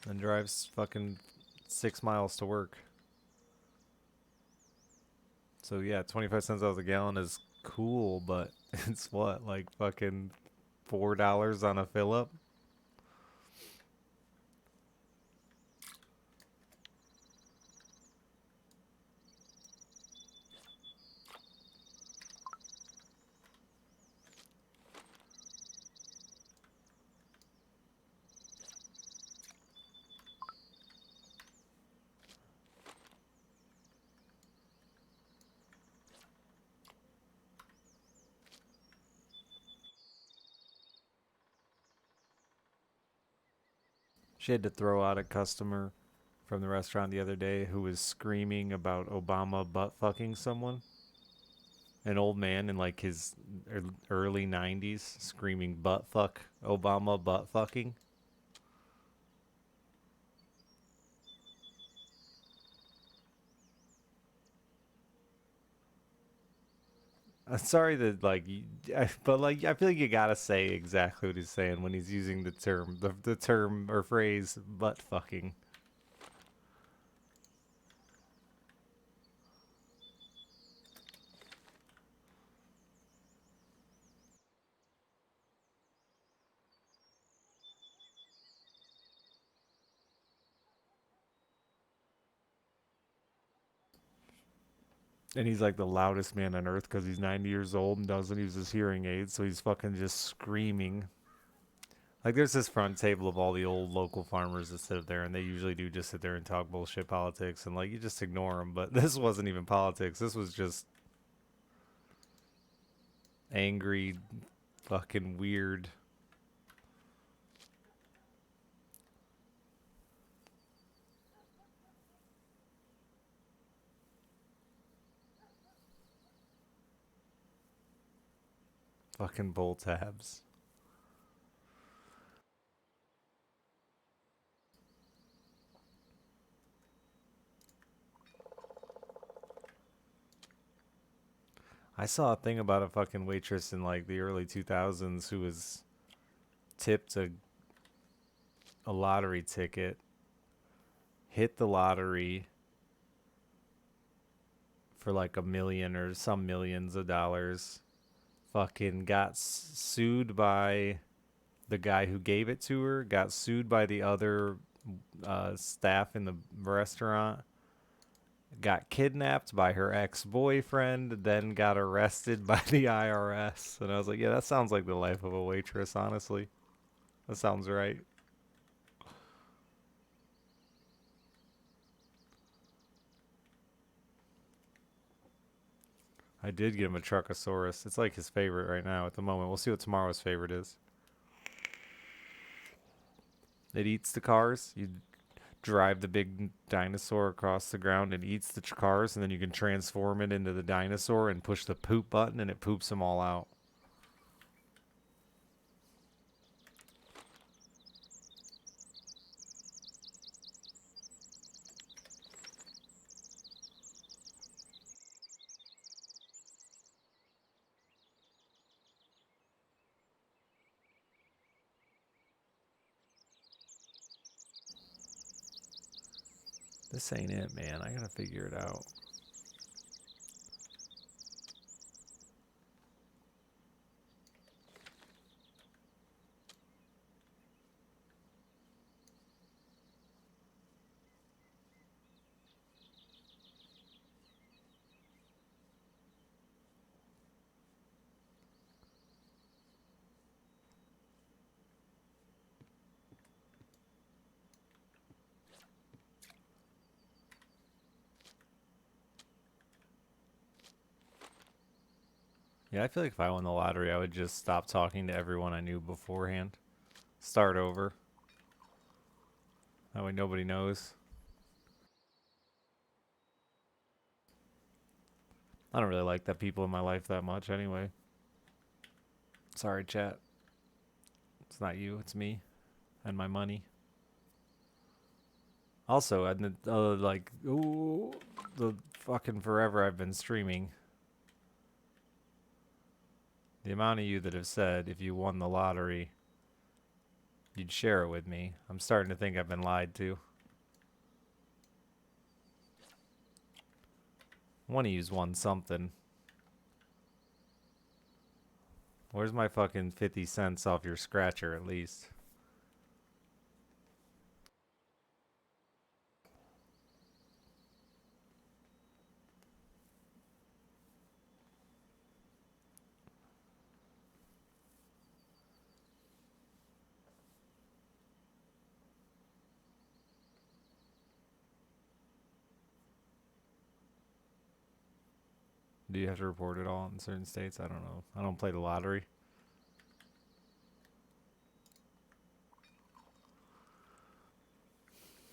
And drives fucking 6 miles to work. So yeah, 25 cents out of the gallon is cool, but it's what, like fucking $4 on a fill up? She had to throw out a customer from the restaurant the other day who was screaming about Obama butt fucking someone. An old man in like his early 90s screaming butt fuck Obama butt fucking. I'm sorry that but like I feel like you gotta say exactly what he's saying when he's using the term or phrase butt fucking. And he's like the loudest man on earth because he's 90 years old and doesn't use his hearing aids, so he's fucking just screaming. Like, there's this front table of all the old local farmers that sit up there, and they usually do just sit there and talk bullshit politics, and like you just ignore them. But this wasn't even politics. This was just angry, fucking weird. Fucking bull tabs. I saw a thing about a fucking waitress in like the early 2000s who was tipped a lottery ticket, hit the lottery for like a million or some millions of dollars, fucking got sued by the guy who gave it to her, got sued by the other staff in the restaurant, got kidnapped by her ex-boyfriend, then got arrested by the IRS. And I was like, yeah, that sounds like the life of a waitress, honestly. That sounds right. I did get him a Truckosaurus. It's like his favorite right now at the moment. We'll see what tomorrow's favorite is. It eats the cars. You drive the big dinosaur across the ground and eats the cars, and then you can transform it into the dinosaur and push the poop button, and it poops them all out. This ain't it, man. I gotta figure it out. Yeah, I feel like if I won the lottery, I would just stop talking to everyone I knew beforehand. Start over. That way nobody knows. I don't really like that people in my life that much anyway. Sorry, chat. It's not you, it's me and my money. Also, like, ooh, the fucking forever I've been streaming. The amount of you that have said if you won the lottery, you'd share it with me. I'm starting to think I've been lied to. One of you's won something. Where's my fucking 50 cents off your scratcher at least? Do you have to report it all in certain states? I don't know. I don't play the lottery.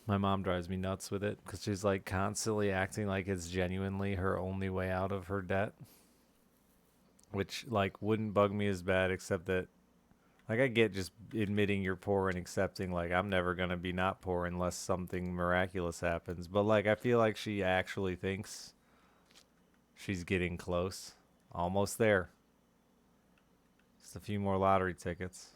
My mom drives me nuts with it because she's like constantly acting like it's genuinely her only way out of her debt, which like wouldn't bug me as bad, except that like I get just admitting you're poor and accepting like I'm never gonna be not poor unless something miraculous happens. But like I feel like she actually thinks she's getting close, almost there. Just a few more lottery tickets.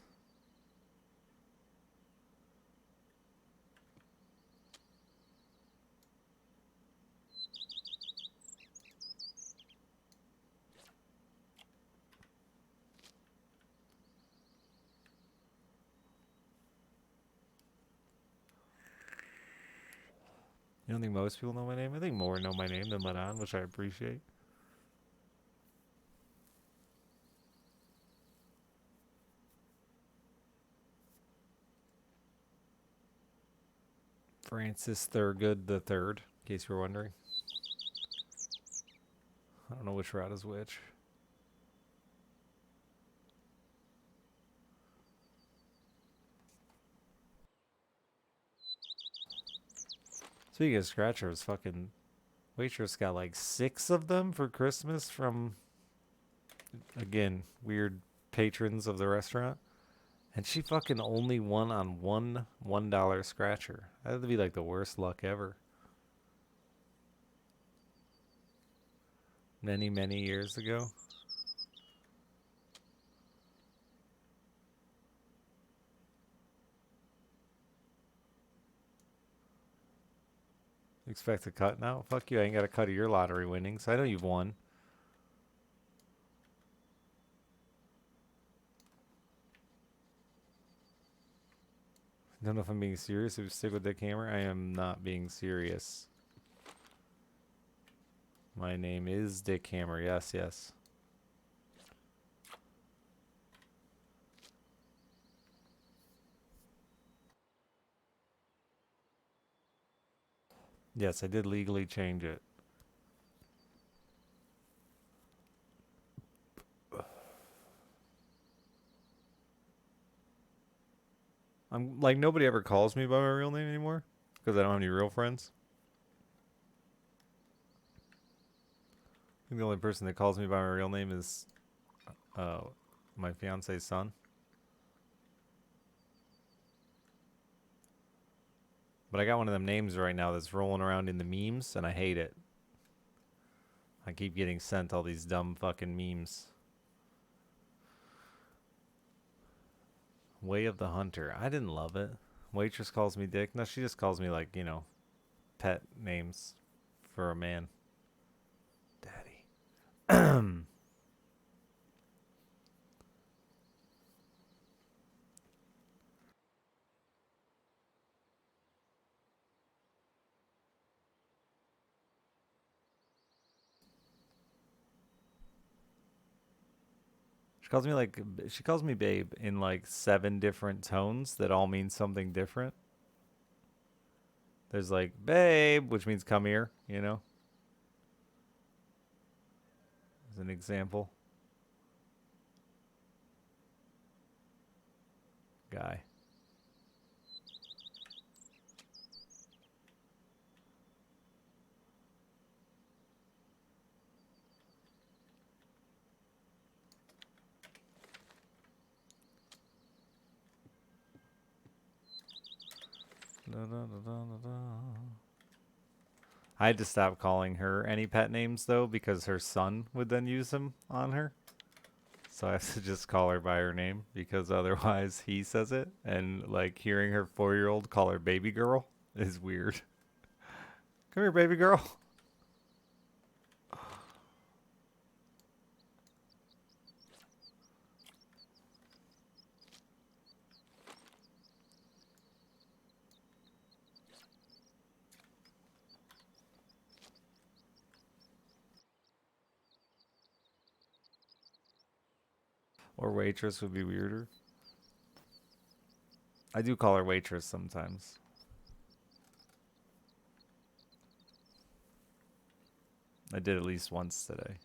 You don't think most people know my name? I think more know my name than let on, which I appreciate. Francis Thurgood the Third, in case you were wondering. I don't know which route is which. Speaking of scratchers, fucking waitress got like 6 of them for Christmas from, again, weird patrons of the restaurant. And she fucking only won on one $1 scratcher. That would be like the worst luck ever. Many, many years ago. Expect a cut now? Fuck you, I ain't got a cut of your lottery winnings. I know you've won. I don't know if I'm being serious. If you stick with the camera, I am not being serious. My name is Dick Hammer. Yes, yes. Yes, I did legally change it. I'm like, nobody ever calls me by my real name anymore because I don't have any real friends. I think the only person that calls me by my real name is my fiance's son. But I got one of them names right now that's rolling around in the memes, and I hate it. I keep getting sent all these dumb fucking memes. Way of the Hunter. I didn't love it. Waitress calls me Dick. No, she just calls me, like, you know, pet names for a man. Daddy. She calls me babe in like 7 different tones that all mean something different. There's like babe, which means come here, you know, as an example. Guy. Da, da, da, I had to stop calling her any pet names though because her son would then use them on her. So I have to just call her by her name because otherwise he says it, and like hearing her 4-year-old call her baby girl is weird. Come here, baby girl. Or waitress would be weirder. I do call her waitress sometimes. I did at least once today.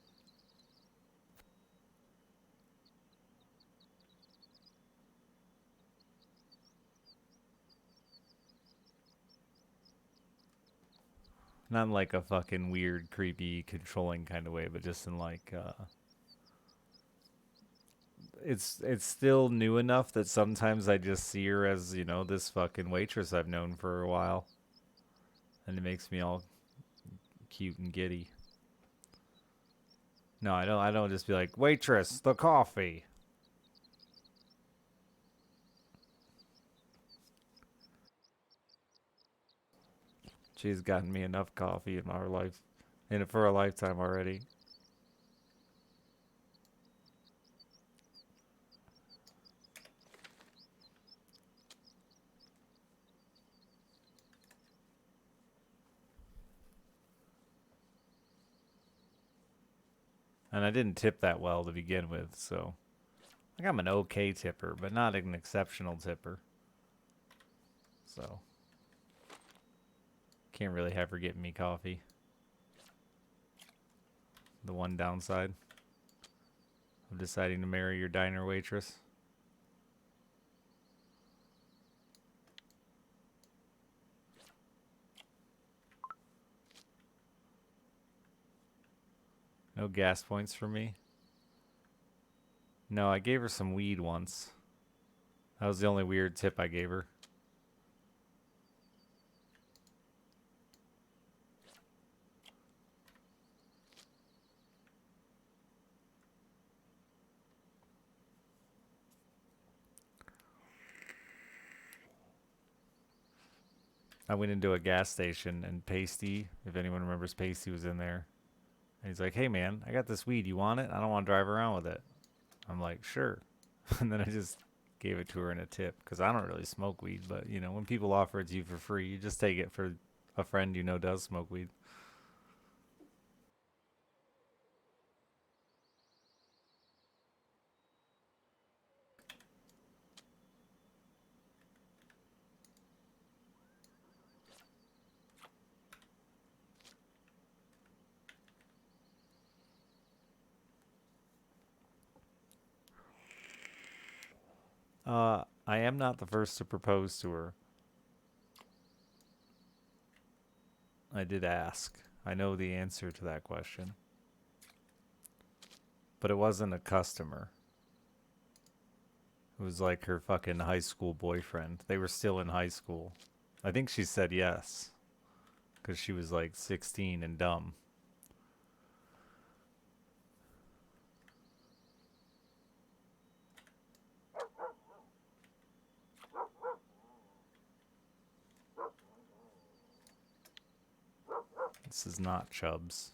Not in like a fucking weird, creepy, controlling kind of way, but just in like it's still new enough that sometimes I just see her as, you know, this fucking waitress I've known for a while. And it makes me all cute and giddy. No, I don't just be like, "Waitress, the coffee." She's gotten me enough coffee in our life, in for a lifetime already. And I didn't tip that well to begin with, so like I'm an okay tipper, but not an exceptional tipper. So Can't really have her getting me coffee. The one downside of deciding to marry your diner waitress. No gas points for me. No, I gave her some weed once. That was the only weird tip I gave her. I went into a gas station and Pasty, if anyone remembers, Pasty was in there. And he's like, hey man, I got this weed. You want it? I don't want to drive around with it. I'm like, sure. And then I just gave it to her in a tip because I don't really smoke weed. But, you know, when people offer it to you for free, you just take it for a friend you know does smoke weed. I am not the first to propose to her. I did ask. I know the answer to that question. But it wasn't a customer. It was like her fucking high school boyfriend. They were still in high school. I think she said yes. Because she was like 16 and dumb. This is not Chubbs.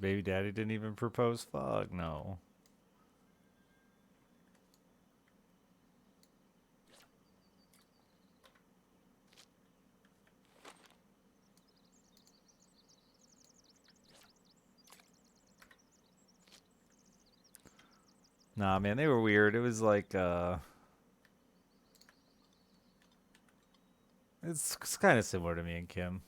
Baby daddy didn't even propose? Fuck no. Nah, man, they were weird. It was like, it's kind of similar to me and Kim.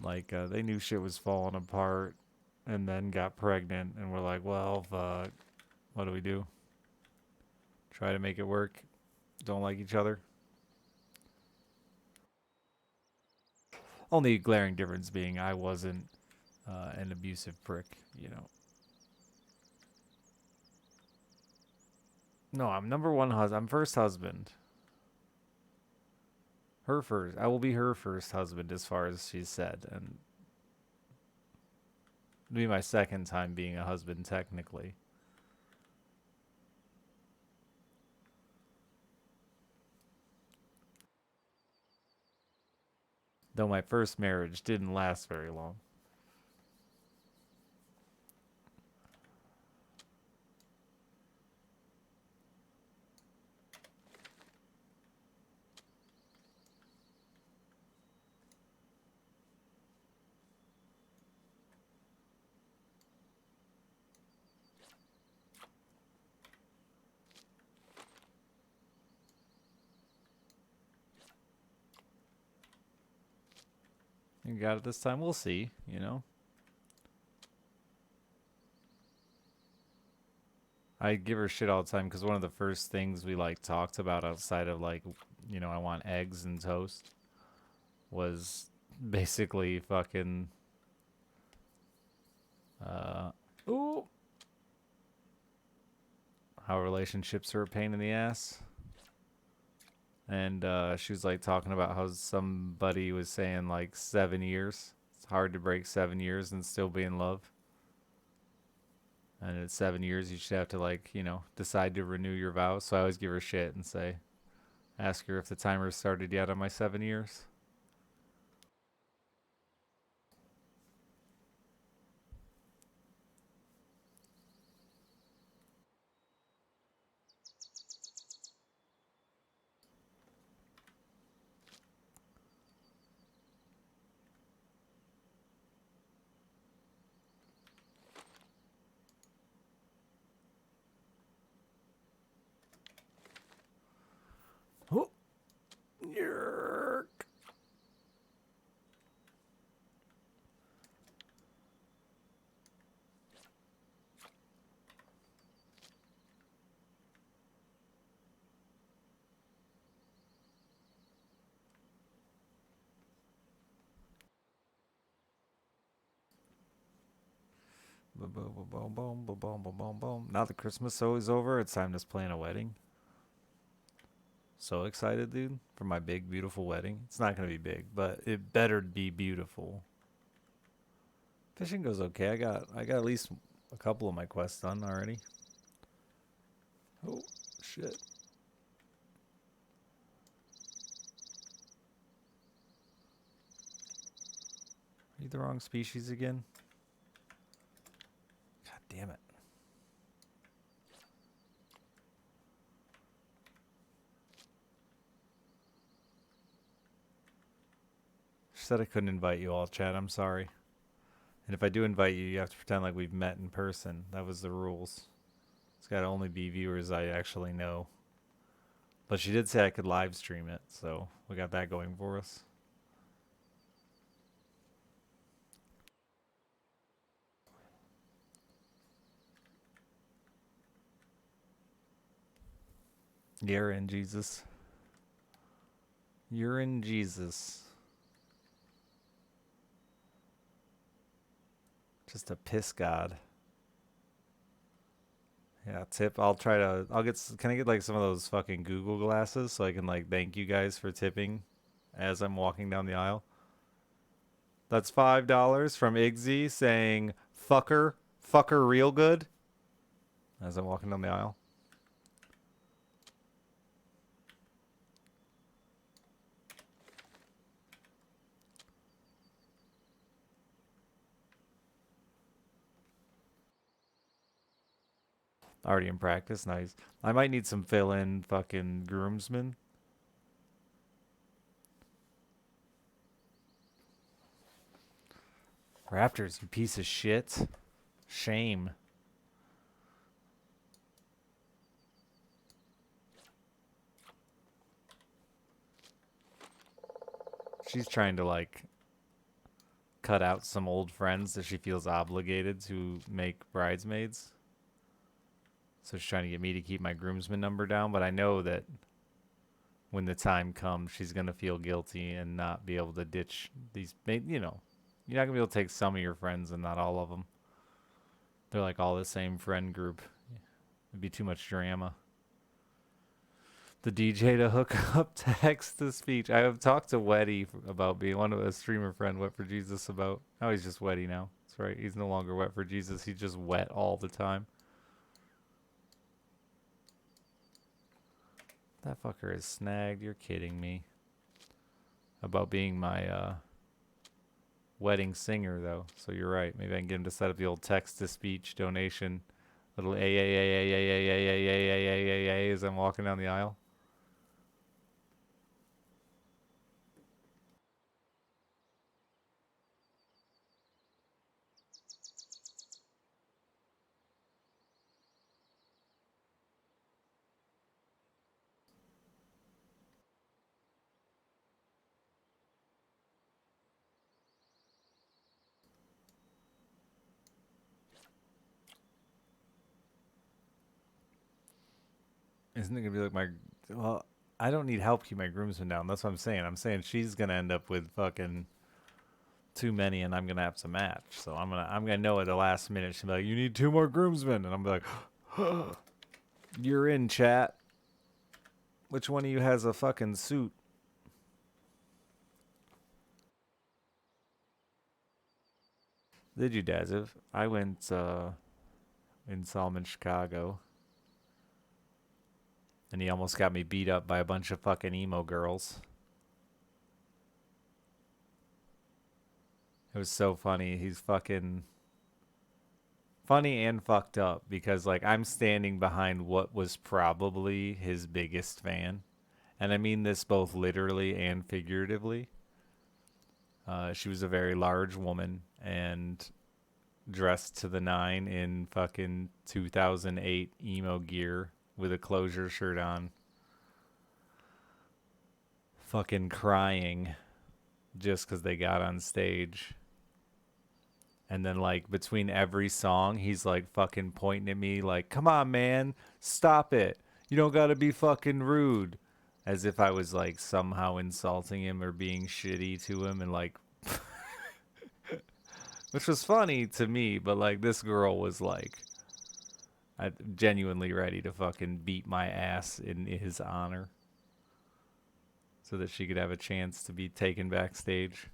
Like, they knew shit was falling apart and then got pregnant and were like, well, fuck, what do we do? Try to make it work? Don't like each other? Only glaring difference being I wasn't an abusive prick, you know. No, I'm number one husband. I'm first husband. Her first. I will be her first husband as far as she's said. And it'll be my second time being a husband, technically. Though my first marriage didn't last very long. You got it this time. We'll see, you know. I give her shit all the time because one of the first things we like talked about outside of like, you know, I want eggs and toast was basically fucking uh ooh, how relationships are a pain in the ass. And she was like talking about how somebody was saying like 7 years. It's hard to break 7 years and still be in love. And at 7 years, you should have to like, you know, decide to renew your vows. So I always give her shit and say, ask her if the timer started yet on my 7 years. Boom, boom, boom, boom, boom, boom, boom, boom, boom, boom. Now the Christmas show is over. It's time to plan a wedding. So excited, dude, for my big, beautiful wedding. It's not gonna be big, but it better be beautiful. Fishing goes okay. I got at least a couple of my quests done already. Oh shit. Are you the wrong species again? God damn it. She said I couldn't invite you all, Chad. I'm sorry. And if I do invite you, you have to pretend like we've met in person. That was the rules. It's got to only be viewers I actually know. But she did say I could live stream it, so we got that going for us. You're in Jesus. You're in Jesus. Just a piss god. Yeah, tip. I'll get. Can I get like some of those fucking Google glasses so I can like thank you guys for tipping as I'm walking down the aisle? That's $5 from Igzy saying fucker real good as I'm walking down the aisle. Already in practice, nice. I might need some fill-in fucking groomsmen. Raptors, you piece of shit. Shame. She's trying to like cut out some old friends that she feels obligated to make bridesmaids. So she's trying to get me to keep my groomsman number down, but I know that when the time comes, she's gonna feel guilty and not be able to ditch these. You know, you're not gonna be able to take some of your friends and not all of them. They're like all the same friend group. It'd be too much drama. The DJ to hook up text to speech. I have talked to Wetty about being one of a streamer friend, Wet for Jesus, about. Oh, he's just Wetty now. That's right. He's no longer Wet for Jesus. He's just wet all the time. That fucker is snagged. You're kidding me. About being my wedding singer, though. So you're right. Maybe I can get him to set up the old text to speech donation. Little a as I'm walking down the aisle. Isn't it gonna be like my? Well, I don't need help keep my groomsmen down. That's what I'm saying. I'm saying she's gonna end up with fucking too many, and I'm gonna have to match. So I'm gonna know at the last minute. She'll be like, "You need 2 more groomsmen," and I'm like, "You're in, chat. Which one of you has a fucking suit?" Did you, Daziv? I went in Solomon, Chicago, and he almost got me beat up by a bunch of fucking emo girls. It was so funny. He's fucking funny and fucked up because like I'm standing behind what was probably his biggest fan. And I mean this both literally and figuratively. She was a very large woman and dressed to the nine in fucking 2008 emo gear with a closure shirt on. Fucking crying just because they got on stage. And then, like, between every song, he's like fucking pointing at me, like, come on, man, stop it. You don't gotta be fucking rude. As if I was like somehow insulting him or being shitty to him and like which was funny to me, but like this girl was like genuinely ready to fucking beat my ass in his honor so that she could have a chance to be taken backstage.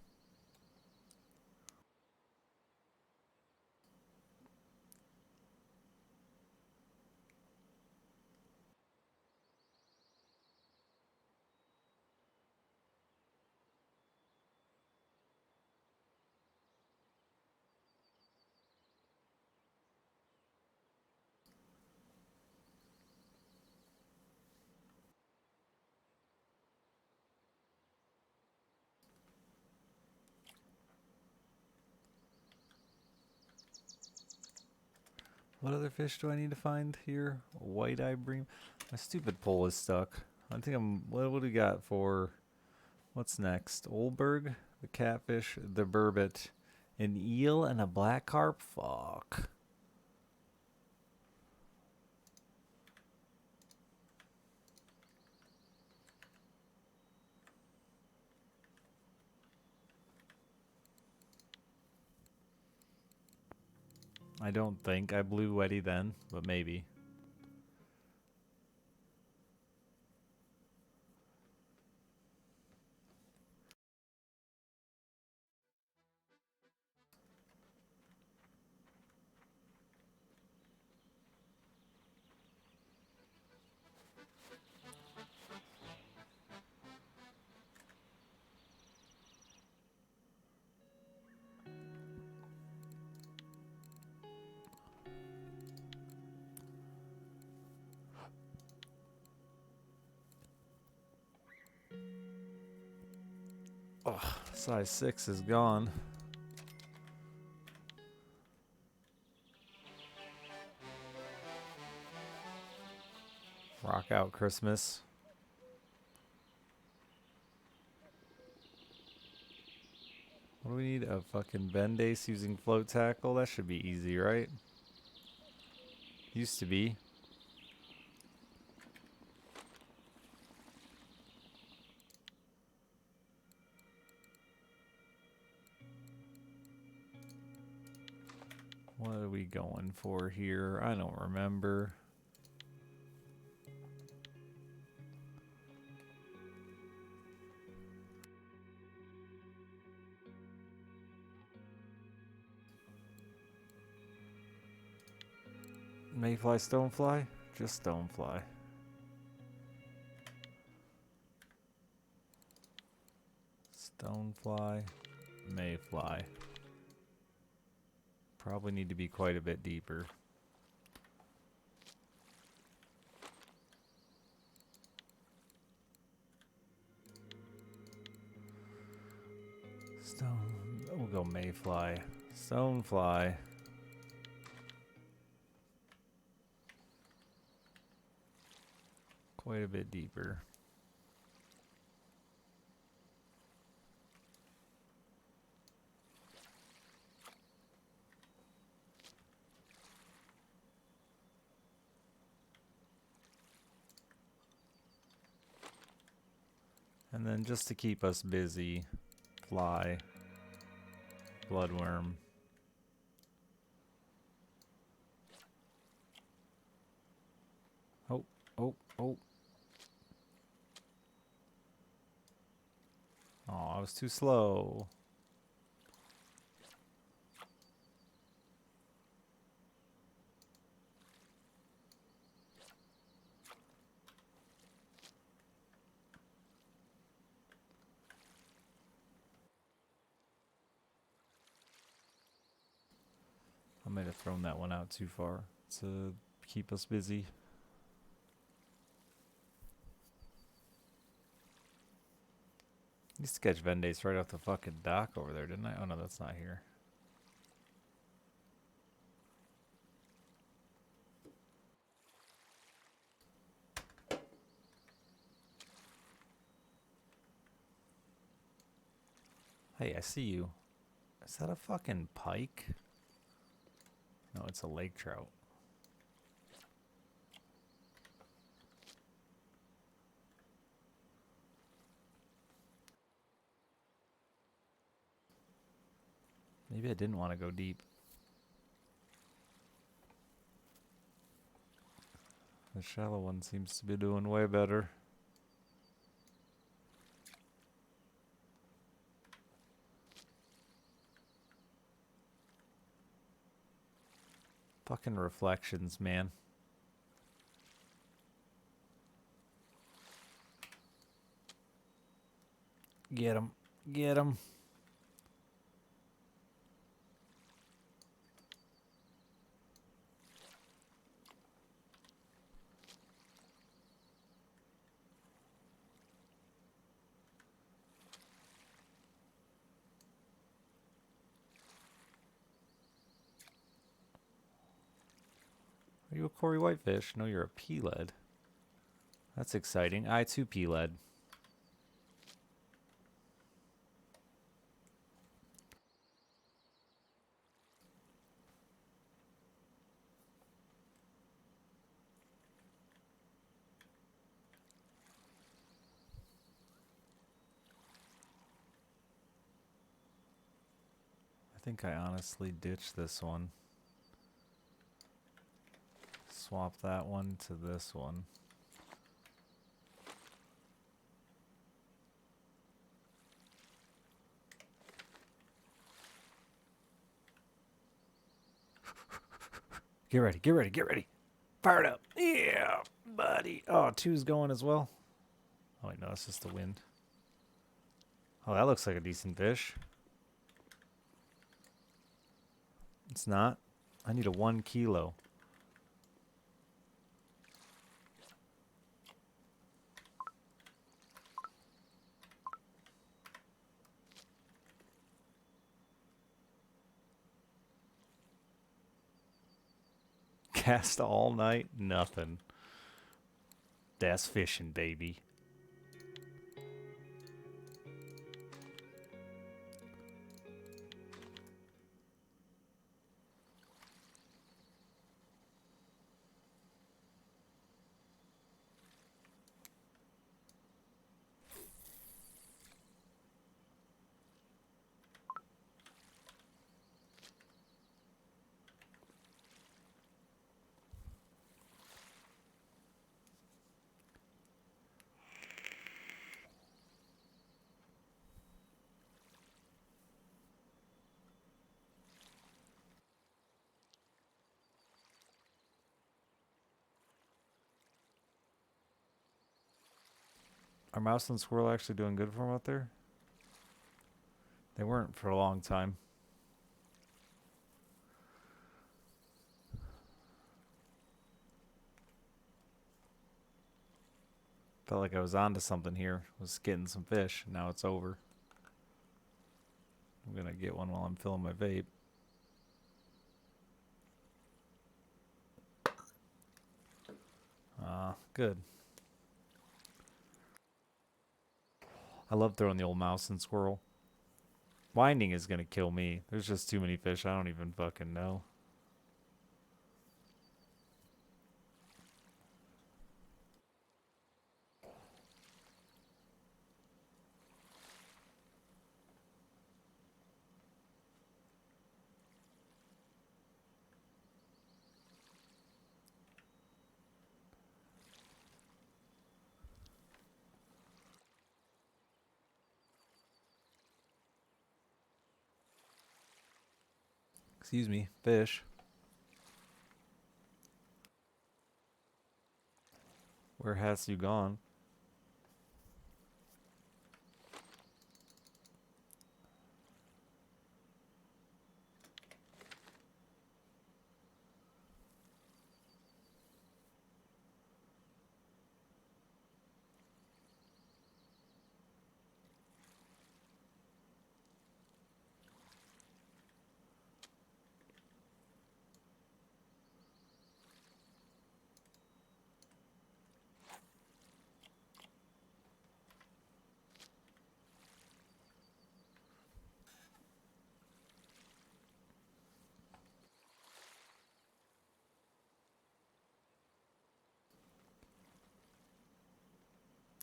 What other fish do I need to find here? White-eye bream. My stupid pole is stuck. I think I'm. What do we got for? What's next? Oldberg, the catfish, the burbot, an eel, and a black carp. Fuck. I don't think I blew Weddy then, but maybe. Ugh, size 6 is gone. Rock out Christmas. What do we need? A fucking Bendace using float tackle? That should be easy, right? Used to be. What are we going for here? I don't remember. Mayfly, stonefly? Just stonefly. Stonefly, mayfly. Probably need to be quite a bit deeper. We'll go mayfly. Stonefly. Quite a bit deeper. And then just to keep us busy, fly, bloodworm. Oh, oh, oh. Oh, I was too slow. I might have thrown that one out too far to keep us busy. Used to catch Vendace right off the fucking dock over there, didn't I? Oh no, that's not here. Hey, I see you. Is that a fucking pike? No, it's a lake trout. Maybe I didn't want to go deep. The shallow one seems to be doing way better. Fucking reflections, man. Get him. Get him. Are you a Cory Whitefish? No, you're a P-lead. That's exciting. I too P-lead. I think I honestly ditched this one. Swap that one to this one. Get ready, get ready, get ready. Fire it up. Yeah, buddy. Oh, two's going as well. Oh, wait, no, it's just the wind. Oh, that looks like a decent fish. It's not. I need a 1 kilo. Cast all night, nothing. That's fishing, baby. Are mouse and squirrel actually doing good for them out there? They weren't for a long time. Felt like I was onto something here. Was getting some fish. Now it's over. I'm gonna get one while I'm filling my vape. Good. I love throwing the old mouse and squirrel. Winding is gonna kill me. There's just too many fish. I don't even fucking know. Excuse me, fish. Where hast you gone?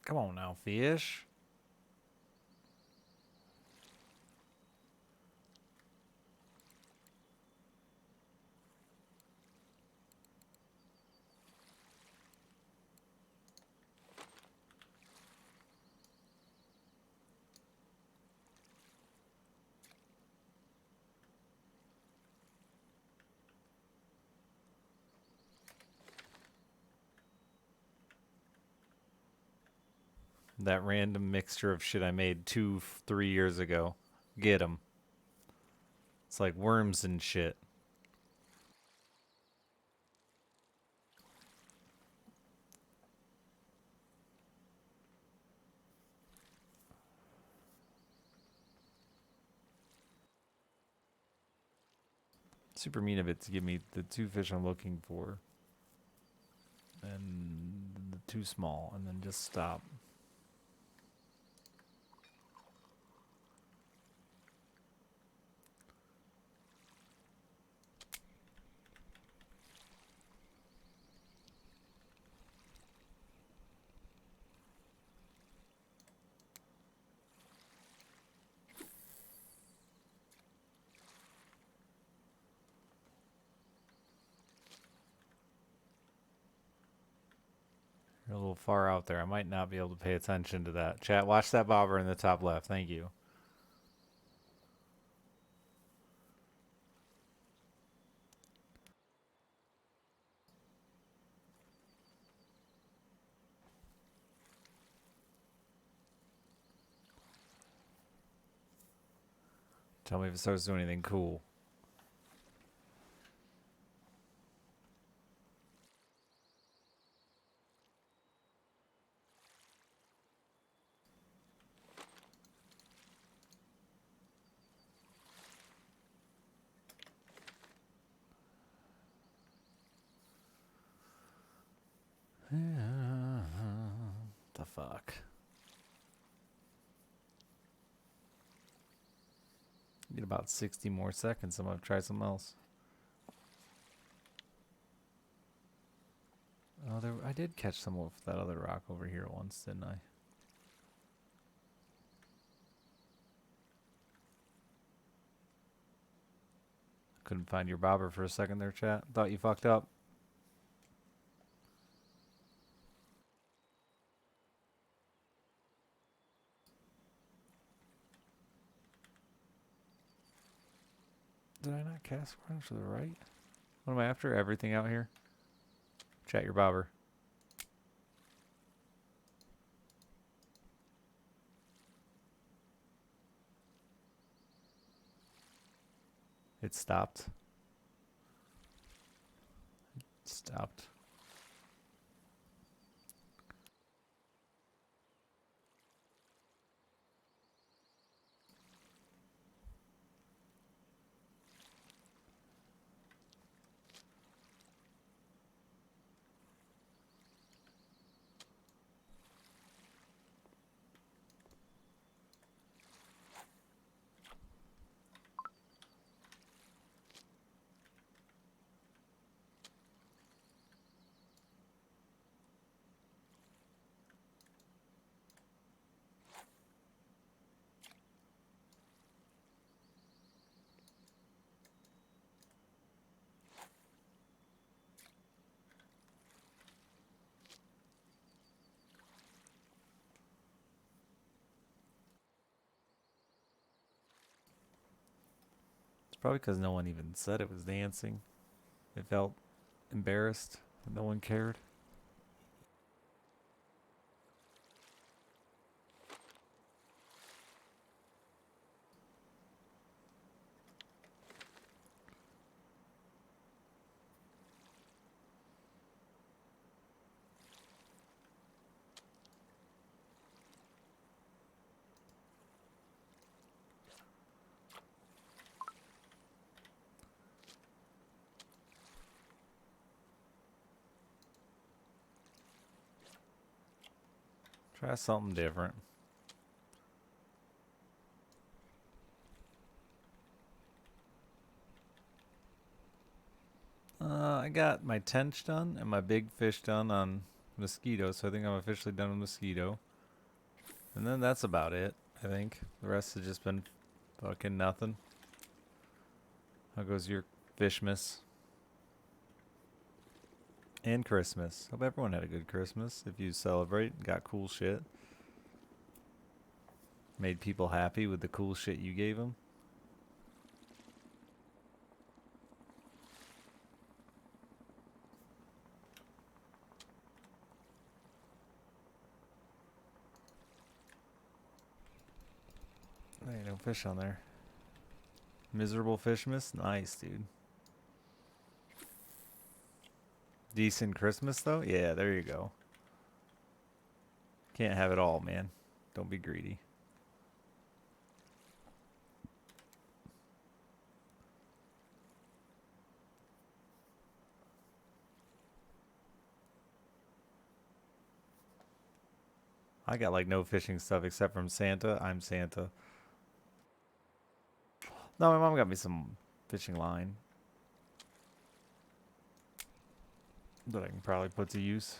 Come on now, fish. That random mixture of shit I made 3 years ago. Get 'em. It's like worms and shit. Super mean of it to give me the 2 fish I'm looking for. And the 2 small, and then just stop. You're a little far out there. I might not be able to pay attention to that. Chat, watch that bobber in the top left. Thank you. Tell me if it starts doing anything cool. The fuck? Get about 60 more seconds. I'm gonna try something else. Oh, I did catch some of that other rock over here once, didn't I? Couldn't find your bobber for a second there, chat. Thought you fucked up. Did I not cast one to the right? What am I after? Everything out here? Chat your bobber. It stopped. It stopped. It's probably because no one even said it was dancing. It felt embarrassed. No one cared. Try something different. I got my tench done and my big fish done on mosquito, so I think I'm officially done with mosquito. And then that's about it, I think. The rest has just been fucking nothing. How goes your Fishmas? And Christmas. Hope everyone had a good Christmas. If you celebrate, got cool shit. Made people happy with the cool shit you gave them. fish on there. Miserable Fishmas? Nice, dude. Decent Christmas, though? Yeah, there you go. Can't have it all, man. Don't be greedy. I got like no fishing stuff except from Santa. I'm Santa. No, my mom got me some fishing line that I can probably put to use.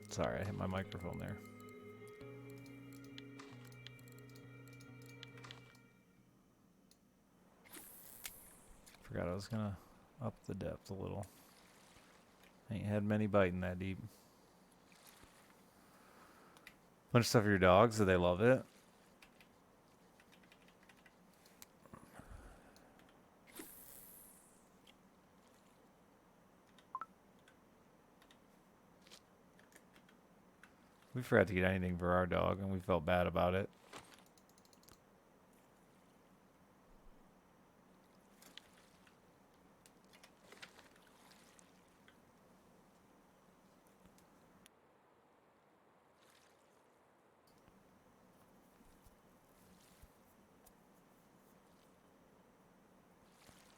Sorry, I hit my microphone there. Forgot I was gonna up the depth a little. Ain't had many biting that deep. Bunch of stuff for your dogs. Do they love it? We forgot to get anything for our dog, and we felt bad about it.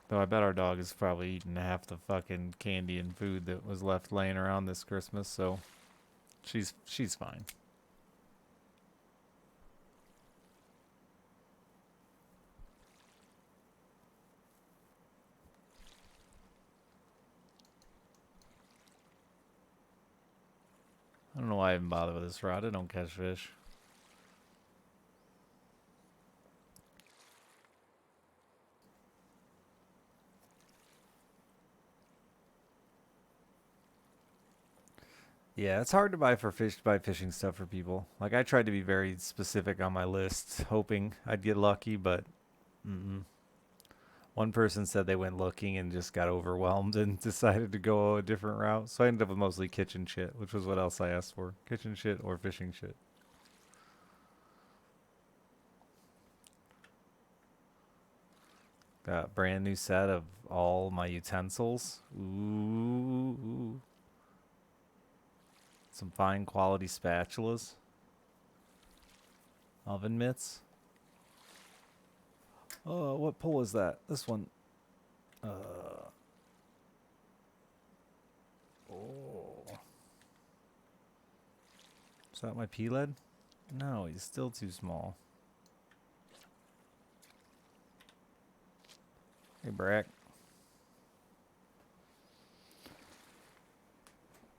Though I bet our dog is probably eating half the fucking candy and food that was left laying around this Christmas, so she's fine. I don't know why I even bother with this rod. I don't catch fish. Yeah, it's hard to buy fishing stuff for people. Like I tried to be very specific on my list, hoping I'd get lucky, but one person said they went looking and just got overwhelmed and decided to go a different route. So I ended up with mostly kitchen shit, which was what else I asked for. Kitchen shit or fishing shit. Got a brand new set of all my utensils. Ooh. Some fine quality spatulas. Oven mitts. Oh, what pull is that? This one. Oh. Is that my P-lead? No, he's still too small. Hey, Brack.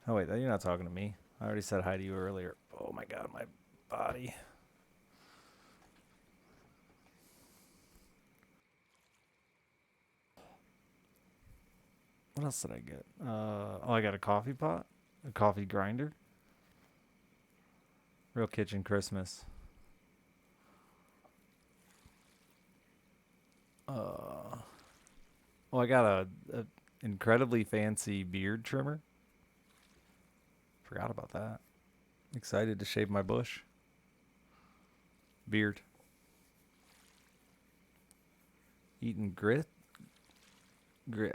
Oh, wait, you're not talking to me. I already said hi to you earlier. Oh, my God, my body. What else did I get? Oh, I got a coffee pot, a coffee grinder. Real kitchen Christmas. Oh, I got a incredibly fancy beard trimmer. Forgot about that. Excited to shave my bush. Beard. Eating grit.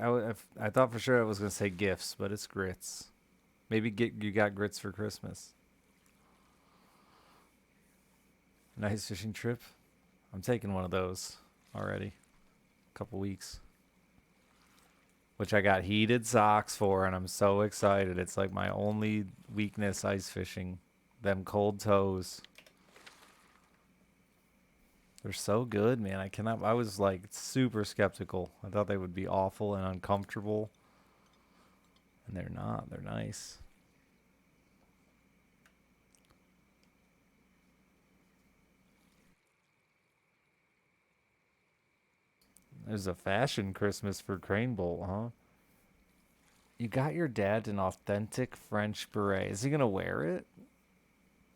I thought for sure I was gonna say gifts, but it's grits. Maybe you got grits for Christmas. Nice fishing trip. I'm taking one of those already. A couple weeks. Which I got heated socks for, and I'm so excited. It's like my only weakness ice fishing. Them cold toes. They're so good, man. I was like super skeptical. I thought they would be awful and uncomfortable. And they're not. They're nice. There's a fashion Christmas for Crane Bolt, huh? You got your dad an authentic French beret. Is he gonna wear it?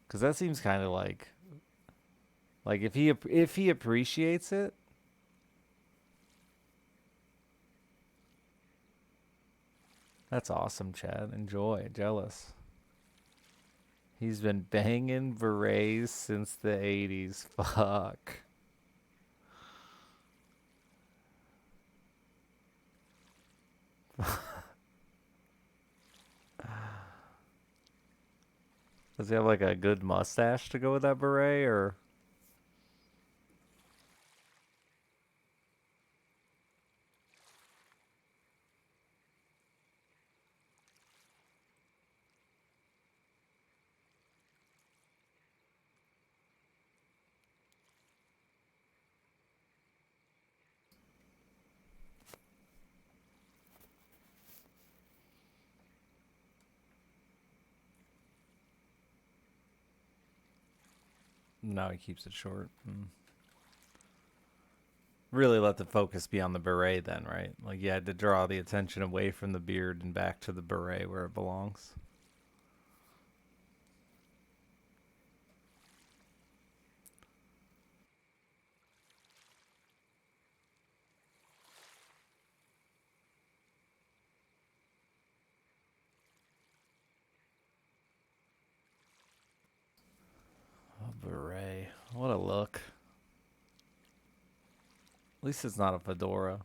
Cause that seems kind of like if he appreciates it. That's awesome, Chad. Enjoy. Jealous. He's been banging berets since the 80s. Fuck. Does he have like a good mustache to go with that beret or no, he keeps it short? Really let the focus be on the beret then, right? Like you had to draw the attention away from the beard and back to the beret where it belongs. A beret. What a look. At least it's not a fedora.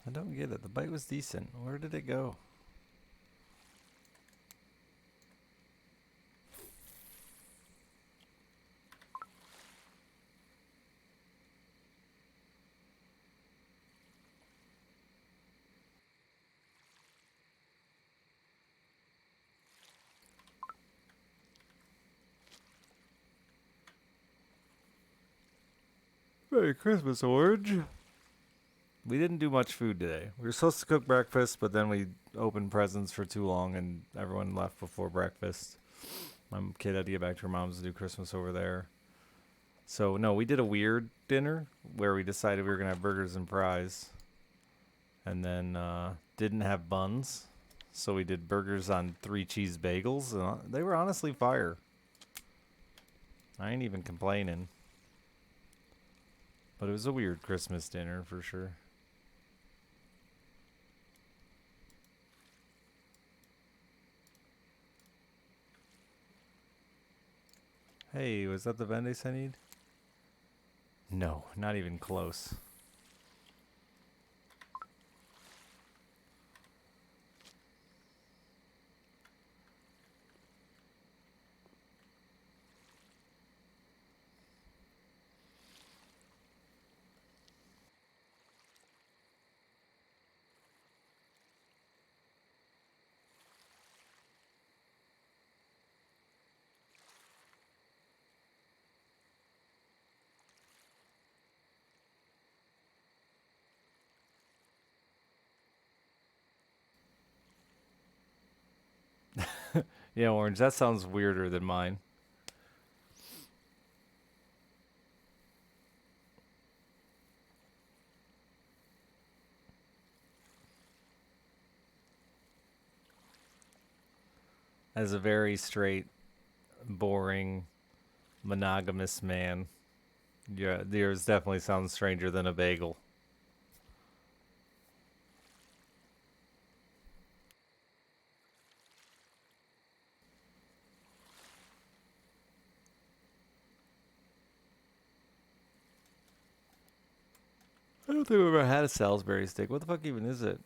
I don't get it. The bite was decent. Where did it go? Merry Christmas, Orange. We didn't do much food today. We were supposed to cook breakfast, but then we opened presents for too long and everyone left before breakfast. My kid had to get back to her mom's to do Christmas over there. So, no, we did a weird dinner where we decided we were going to have burgers and fries and then didn't have buns. So we did burgers on 3 cheese bagels. And they were honestly fire. I ain't even complaining. But it was a weird Christmas dinner for sure. Hey, was that the Vende's I need? No, not even close. Yeah, Orange, that sounds weirder than mine. As a very straight, boring, monogamous man, yeah, yours definitely sounds stranger than a bagel. I don't think I've ever had a Salisbury steak. What the fuck even is it?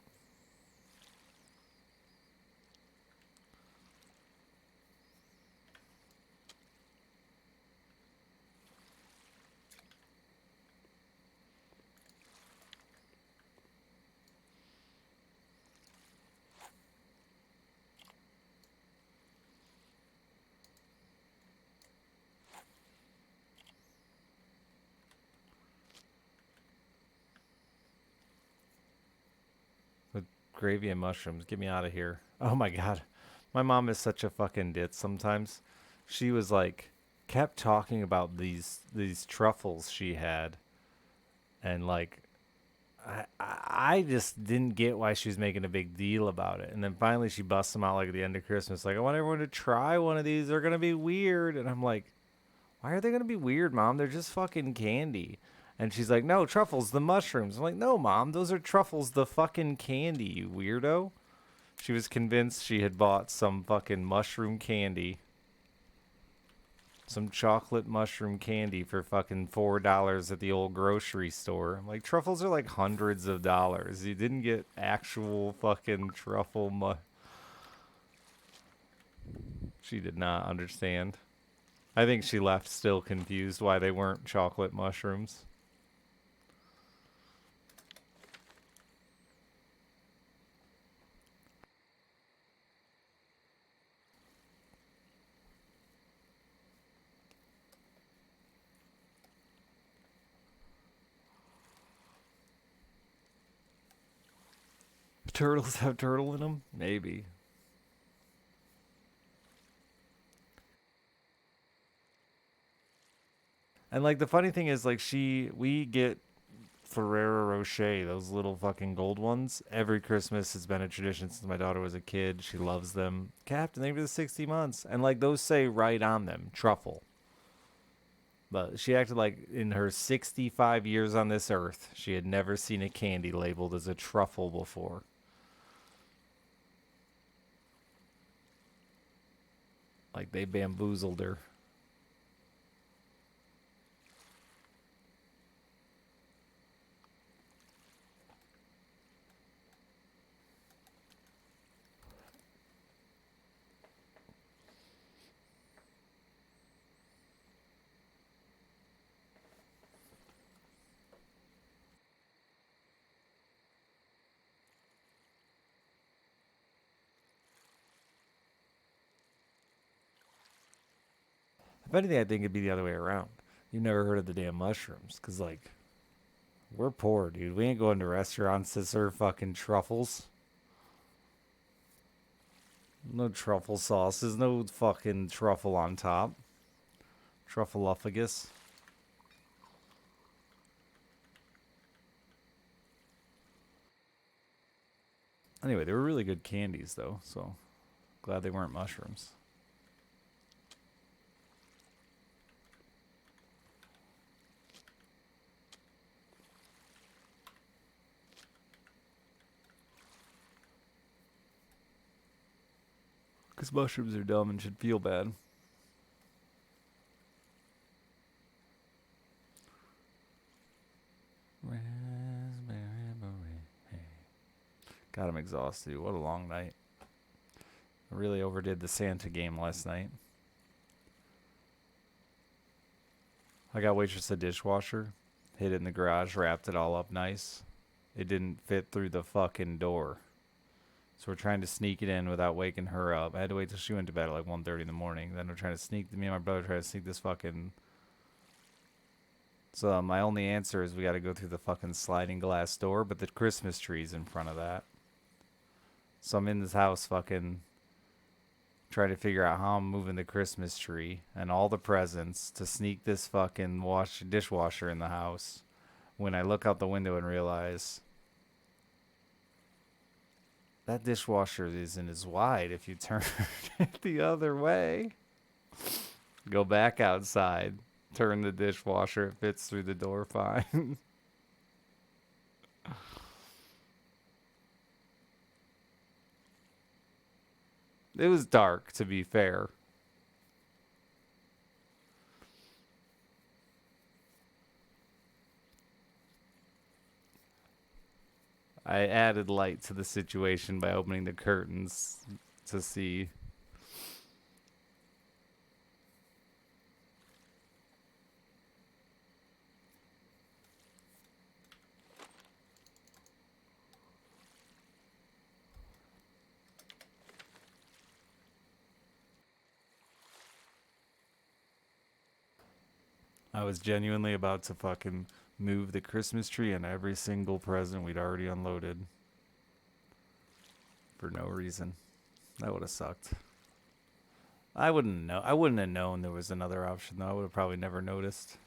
Gravy and mushrooms. Get me out of here. Oh my god. My mom is such a fucking ditz sometimes. She was like kept talking about these truffles she had, and like I just didn't get why she was making a big deal about it. And then finally she busts them out like at the end of Christmas, like, I want everyone to try one of these. They're gonna be weird. And I'm like, why are they gonna be weird, Mom? They're just fucking candy. And she's like, no, truffles, the mushrooms. I'm like, no, Mom, those are truffles, the fucking candy, you weirdo. She was convinced she had bought some fucking mushroom candy. Some chocolate mushroom candy for fucking $4 at the old grocery store. I'm like, truffles are like hundreds of dollars. You didn't get actual fucking truffle She did not understand. I think she left still confused why they weren't chocolate mushrooms. Turtles have turtle in them? Maybe. And like the funny thing is, like, we get Ferrero Rocher, those little fucking gold ones. Every Christmas, it's been a tradition since my daughter was a kid. She loves them. Captain, thank you for the 60 months. And like those say right on them, truffle. But she acted like in her 65 years on this earth, she had never seen a candy labeled as a truffle before. Like they bamboozled her. If anything, I think it'd be the other way around. You've never heard of the damn mushrooms, because, like, we're poor, dude. We ain't going to restaurants to serve fucking truffles. No truffle sauces, no fucking truffle on top. Truffleophagus. Anyway, they were really good candies, though, so glad they weren't mushrooms. Because mushrooms are dumb and should feel bad. Raspberry beret. God, I'm exhausted. What a long night. I really overdid the Santa game last night. I got Waitress a dishwasher, hid it in the garage, wrapped it all up nice. It didn't fit through the fucking door. So we're trying to sneak it in without waking her up. I had to wait till she went to bed at like 1:30 in the morning. Then we're trying to sneak, me and my brother trying to sneak this fucking. So my only answer is we got to go through the fucking sliding glass door, but the Christmas tree's in front of that. So I'm in this house fucking trying to figure out how I'm moving the Christmas tree and all the presents to sneak this fucking dishwasher in the house. When I look out the window and realize that dishwasher isn't as wide if you turn it the other way. Go back outside. Turn the dishwasher. It fits through the door fine. It was dark, to be fair. I added light to the situation by opening the curtains to see. I was genuinely about to fucking move the Christmas tree and every single present we'd already unloaded. for no reason. That would have sucked. I wouldn't know. I wouldn't have known there was another option though. I would have probably never noticed.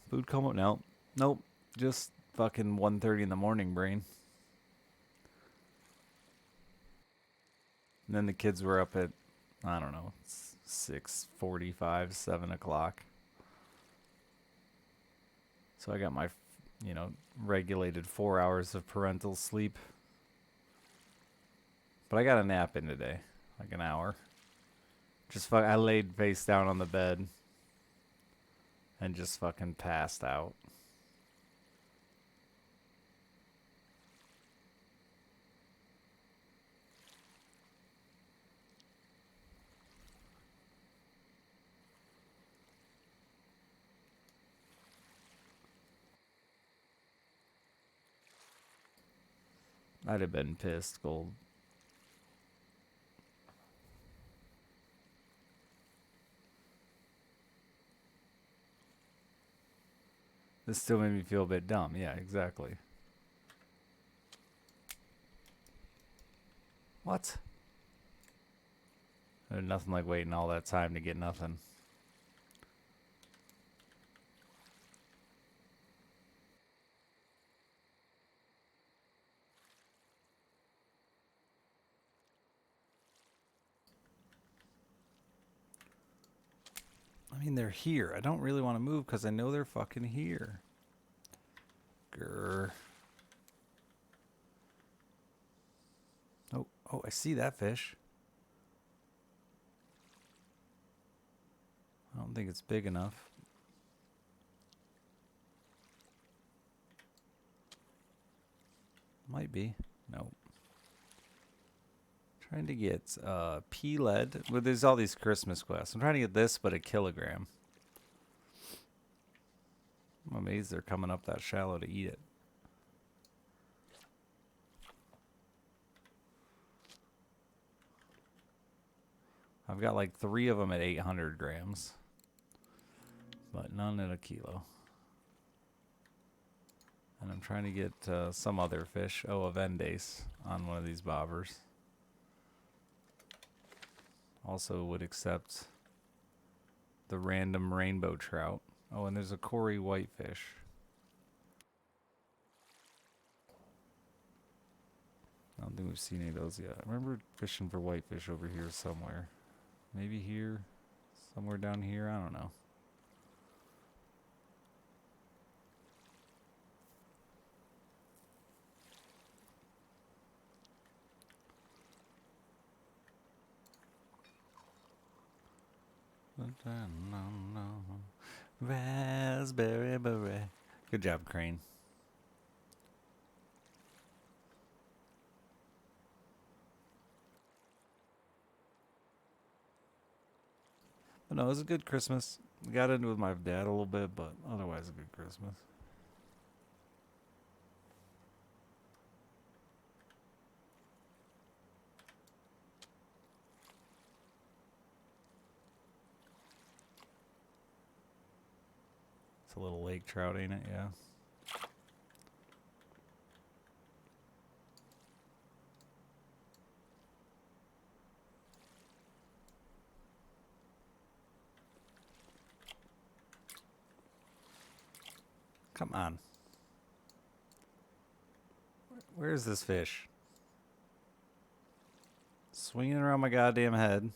Food coma? No. Nope. Just fucking 1:30 in the morning, brain. And then the kids were up at, I don't know, 6:45, 7 o'clock. So I got my, regulated 4 hours of parental sleep. But I got a nap in today, like an hour. I laid face down on the bed and just fucking passed out. I'd have been pissed, Gold. This still made me feel a bit dumb. Yeah, exactly. What? There's nothing like waiting all that time to get nothing. I mean, they're here. I don't really want to move because I know they're fucking here. Grr. Oh, I see that fish. I don't think it's big enough. Might be. Nope. Trying to get P-lead. Well, there's all these Christmas quests. I'm trying to get this, but a kilogram. I'm amazed they're coming up that shallow to eat it. I've got like 3 of them at 800 grams. But none at a kilo. And I'm trying to get some other fish. Oh, a Vendace on one of these bobbers. Also would accept the random rainbow trout. Oh, and there's a Cory whitefish. I don't think we've seen any of those yet. I remember fishing for whitefish over here somewhere. Maybe here. Somewhere down here. I don't know. Raspberry beret. Good job, Crane. But no, it was a good Christmas. Got into it with my dad a little bit, but otherwise a good Christmas. It's a little lake trout, ain't it? Yeah. Come on. Where's this fish? Swinging around my goddamn head.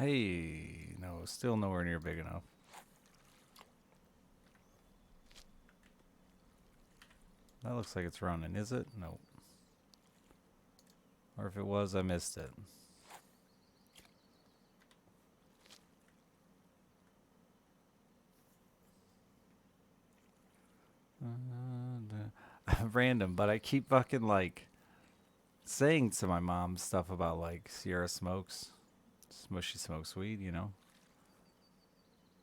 Hey, no, still nowhere near big enough. That looks like it's running, is it? Nope. Or if it was, I missed it. Random, but I keep fucking like saying to my mom stuff about like Sierra smokes, she smokes weed, you know.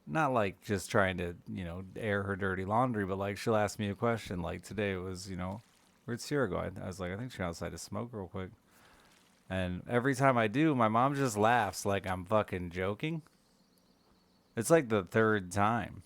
Not like just trying to, you know, air her dirty laundry, but like she'll ask me a question. Like today it was, you know, where'd Sierra go? I was like, I think she's outside to smoke real quick. And every time I do, my mom just laughs like I'm fucking joking. It's like the third time.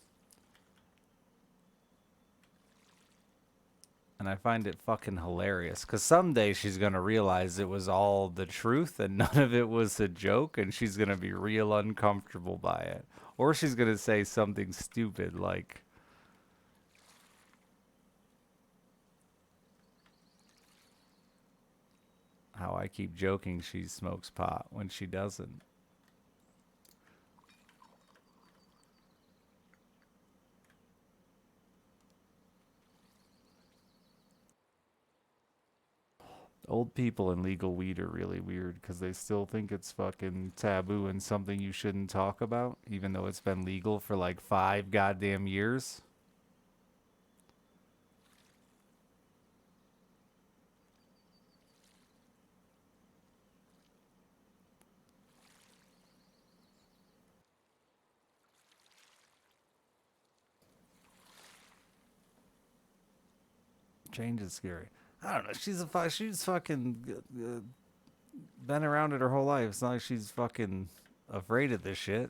And I find it fucking hilarious because someday she's going to realize it was all the truth and none of it was a joke, and she's going to be real uncomfortable by it. Or she's going to say something stupid like, how I keep joking she smokes pot when she doesn't. Old people and legal weed are really weird because they still think it's fucking taboo and something you shouldn't talk about, even though it's been legal for like 5 goddamn years. Change is scary. I don't know. She's fucking been around it her whole life. It's not like she's fucking afraid of this shit.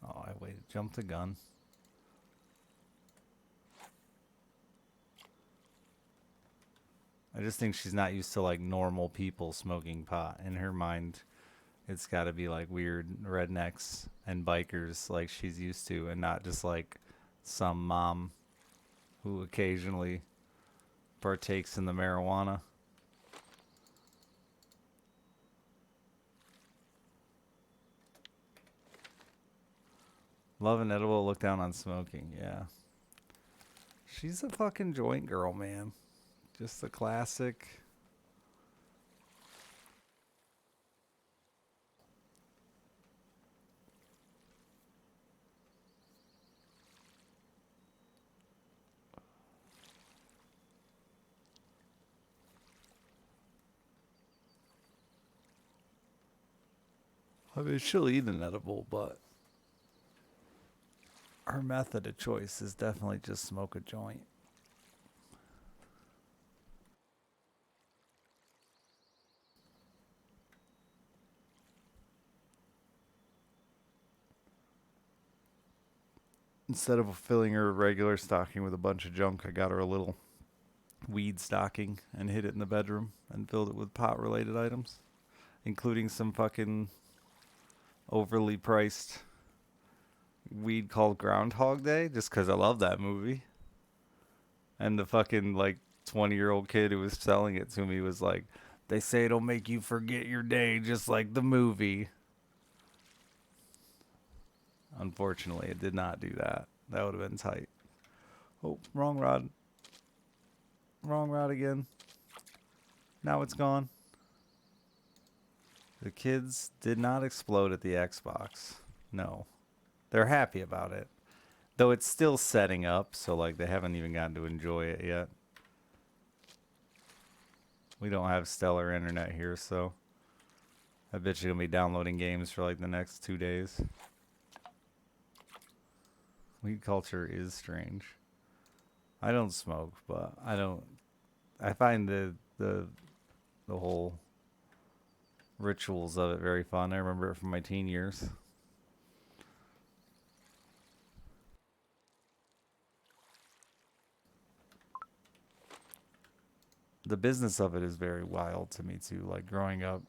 Oh, I waited. Jumped the gun. I just think she's not used to like normal people smoking pot. In her mind, it's got to be like weird rednecks and bikers like she's used to, and not just like some mom who occasionally partakes in the marijuana. Love and edible, look down on smoking. Yeah. She's a fucking joint girl, man. Just the classic. I mean, she'll eat an edible, but her method of choice is definitely just smoke a joint. Instead of filling her regular stocking with a bunch of junk, I got her a little weed stocking and hid it in the bedroom and filled it with pot related items, including some fucking overly priced weed called Groundhog Day, just because I love that movie. And the fucking like 20-year-old kid who was selling it to me was like, they say it'll make you forget your day just like the movie. Unfortunately, it did not do that. That would have been tight. Oh, wrong rod. Wrong rod again. Now it's gone. The kids did not explode at the Xbox. No. They're happy about it. Though it's still setting up, so like they haven't even gotten to enjoy it yet. We don't have stellar internet here, so I bet you're gonna be downloading games for like the next 2 days. Weed culture is strange. I don't smoke, but I find the whole rituals of it very fun. I remember it from my teen years. The business of it is very wild to me too. Like growing up,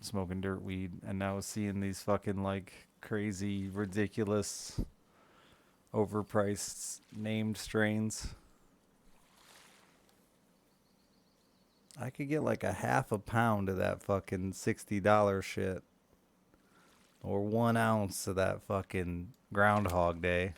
smoking dirt weed, and now seeing these fucking like crazy, ridiculous, overpriced named strains. I could get like a half a pound of that fucking $60 shit. Or 1 ounce of that fucking Groundhog Day.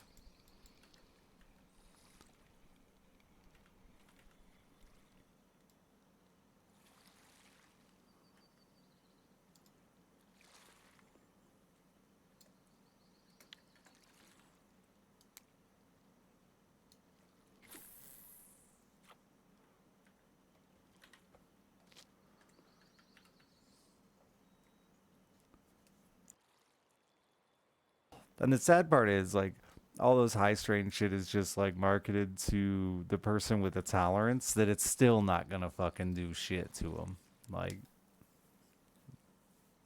And the sad part is like all those high strain shit is just like marketed to the person with a tolerance that it's still not gonna fucking do shit to them. Like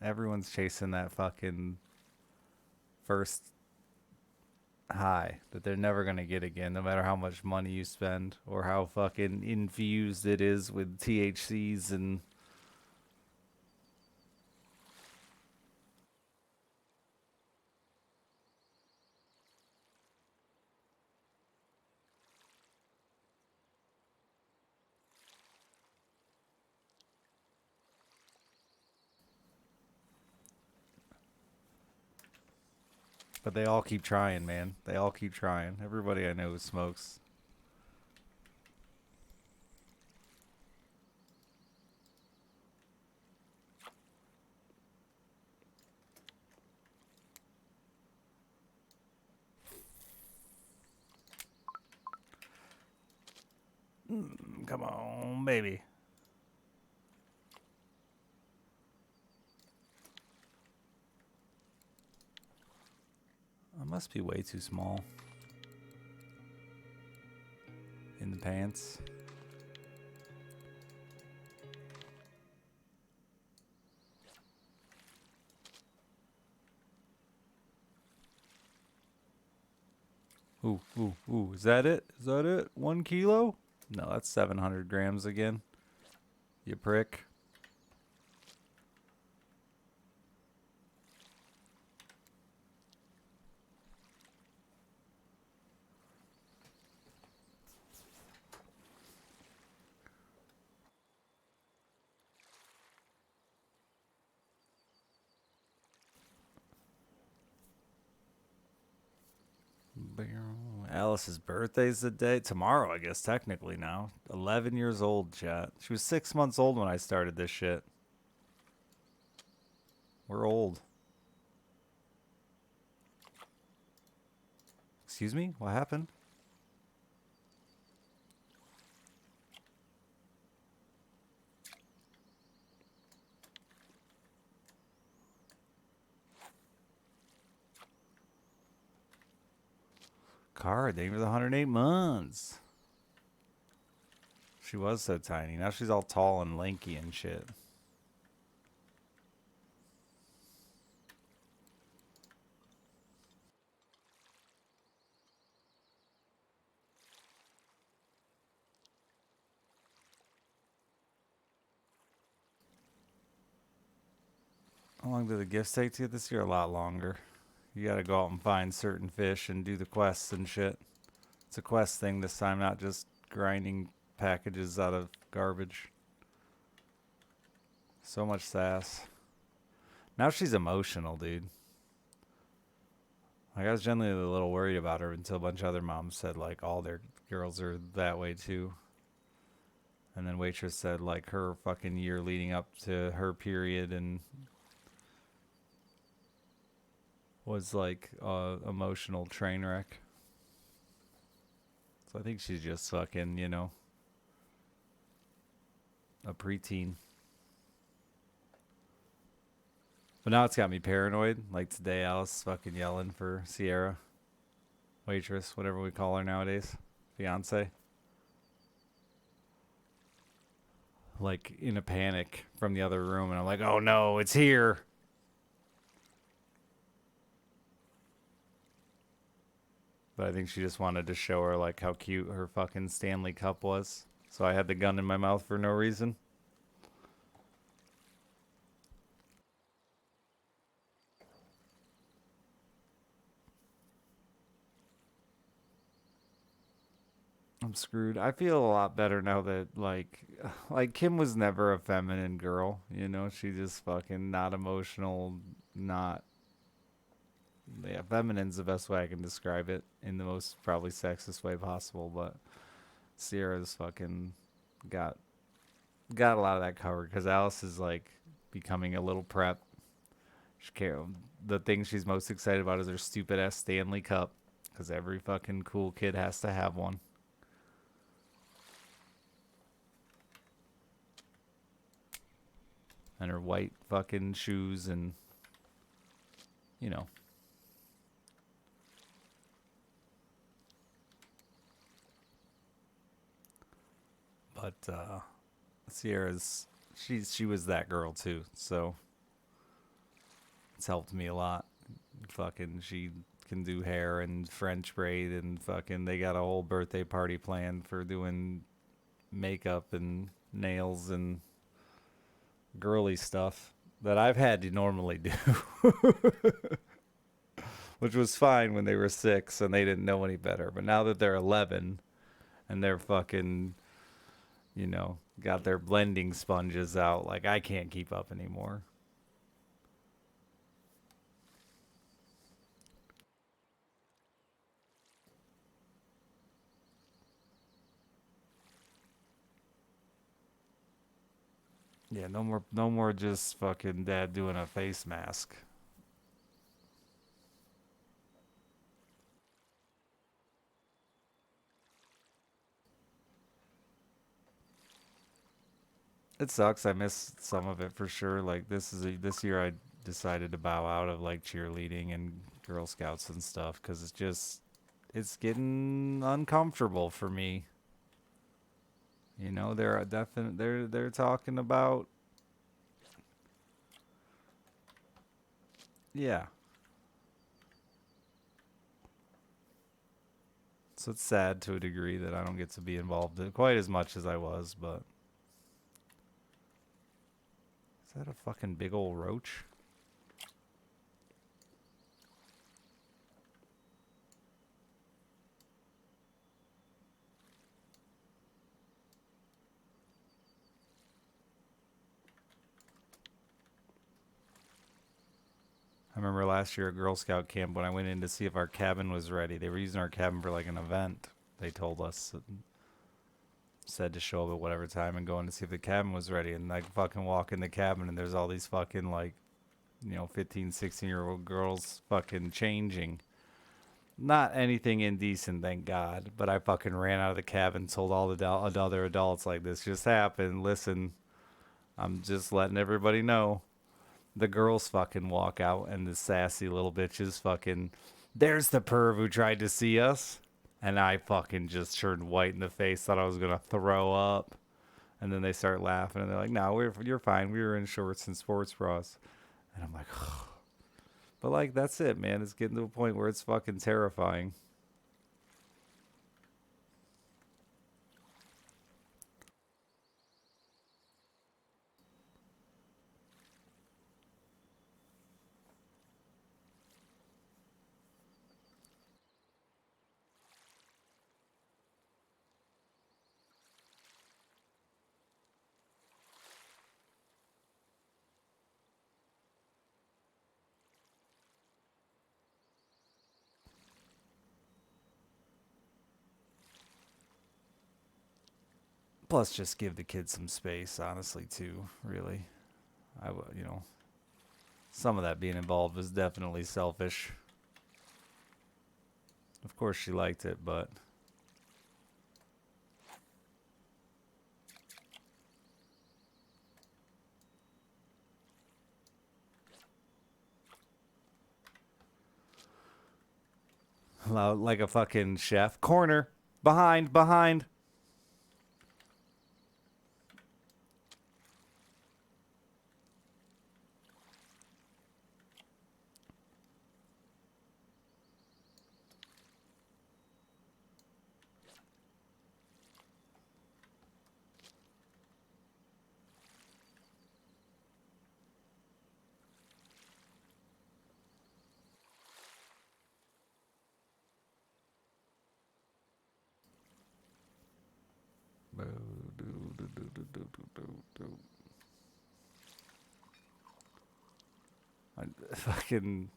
everyone's chasing that fucking first high that they're never gonna get again, no matter how much money you spend or how fucking infused it is with THCs and but they all keep trying, man. They all keep trying. Everybody I know smokes. Come on, baby. I must be way too small in the pants. Ooh, ooh, ooh. Is that it? Is that it? 1 kilo? No, that's 700 grams again. You prick. Alice's birthday's the day. Tomorrow, I guess, technically now. 11 years old, chat. She was 6 months old when I started this shit. We're old. Excuse me? What happened? Cara, thank you for the 108 months. She was so tiny. Now she's all tall and lanky and shit. How long did the gifts take to get this year? A lot longer. You gotta go out and find certain fish and do the quests and shit. It's a quest thing this time, not just grinding packages out of garbage. So much sass. Now she's emotional, dude. Like, I was generally a little worried about her until a bunch of other moms said, like, all their girls are that way too. And then Waitress said, like, her fucking year leading up to her period and was like emotional train wreck. So I think she's just fucking, you know, a preteen. But now it's got me paranoid. Like today, Alice fucking yelling for Sierra, Waitress, whatever we call her nowadays, fiance. Like in a panic from the other room, and I'm like, oh no, it's here. But I think she just wanted to show her like how cute her fucking Stanley Cup was. So I had the gun in my mouth for no reason. I'm screwed. I feel a lot better now that like Kim was never a feminine girl, you know? She just fucking not emotional, not yeah, feminine's the best way I can describe it in the most probably sexist way possible, but Sierra's fucking got got a lot of that covered cuz Alice is like becoming a little prep. She care the thing she's most excited about is her stupid ass Stanley Cup cuz every fucking cool kid has to have one. And her white fucking shoes and you know. But Sierra's she was that girl too, so it's helped me a lot. Fucking she can do hair and French braid and fucking they got a whole birthday party planned for doing makeup and nails and girly stuff that I've had to normally do. Which was fine when they were 6 and they didn't know any better. But now that they're 11 and they're fucking, you know, got their blending sponges out, like I can't keep up anymore. Yeah, no more just fucking dad doing a face mask. It sucks. I miss some of it for sure. Like this year I decided to bow out of like cheerleading and Girl Scouts and stuff cuz it's getting uncomfortable for me. You know, they're talking about yeah. So it's sad to a degree that I don't get to be involved in quite as much as I was, but is that a fucking big old roach? I remember last year at Girl Scout camp when I went in to see if our cabin was ready. They were using our cabin for like an event. They told us, said to show up at whatever time and go in to see if the cabin was ready. And I fucking walk in the cabin and there's all these fucking like, you know, 15, 16-year-old girls fucking changing. Not anything indecent, thank God. But I fucking ran out of the cabin, told all the other adults like this just happened. Listen, I'm just letting everybody know. The girls fucking walk out and the sassy little bitches fucking there's the perv who tried to see us. And I fucking just turned white in the face, thought I was gonna throw up. And then they start laughing and they're like, "No, you're fine. We were in shorts and sports bras." And I'm like, but like that's it, man. It's getting to a point where it's fucking terrifying. Plus, just give the kids some space, honestly, too. Really, you know, some of that being involved was definitely selfish. Of course, she liked it, but like a fucking chef. Corner, behind, behind. Fucking,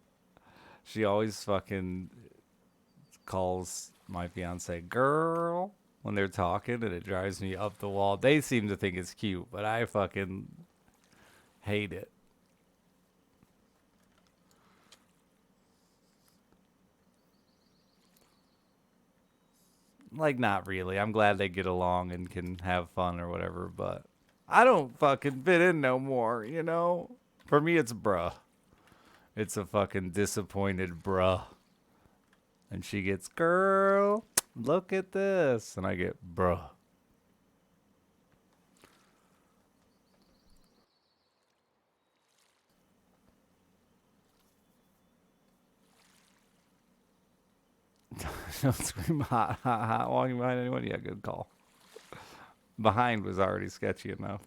she always fucking calls my fiance girl when they're talking, and it drives me up the wall. They seem to think it's cute, but I fucking hate it. Like, not really. I'm glad they get along and can have fun or whatever, but I don't fucking fit in no more, you know? For me, it's bruh. It's a fucking disappointed bruh. And she gets, girl, look at this. And I get, bruh. Don't scream hot, hot, hot. Walking behind anyone? Yeah, good call. Behind was already sketchy enough.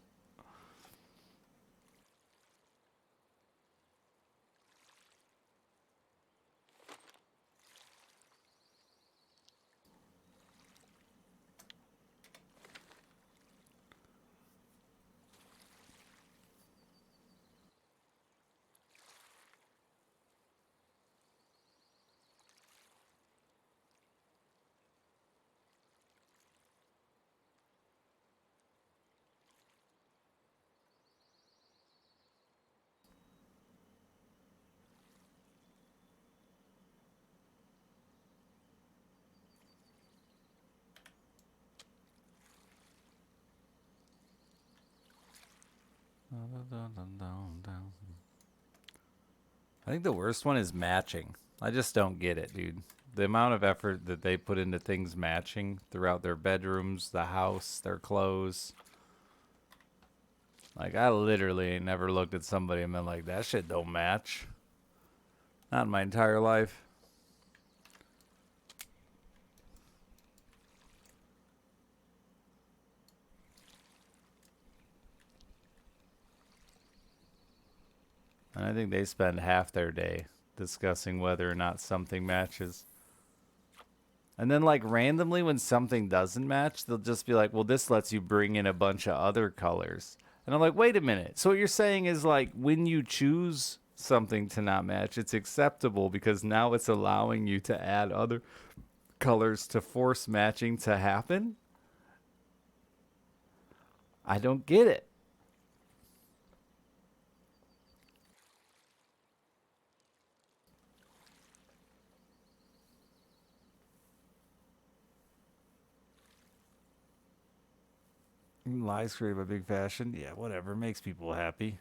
I think the worst one is matching. I just don't get it, dude. The amount of effort that they put into things matching throughout their bedrooms, the house, their clothes. Like, I literally ain't never looked at somebody and been like, that shit don't match. Not in my entire life. And I think they spend half their day discussing whether or not something matches. And then, like, randomly, when something doesn't match, they'll just be like, well, this lets you bring in a bunch of other colors. And I'm like, wait a minute. So what you're saying is, like, when you choose something to not match, it's acceptable because now it's allowing you to add other colors to force matching to happen? I don't get it. Lies create a big fashion. Yeah, whatever. Makes people happy.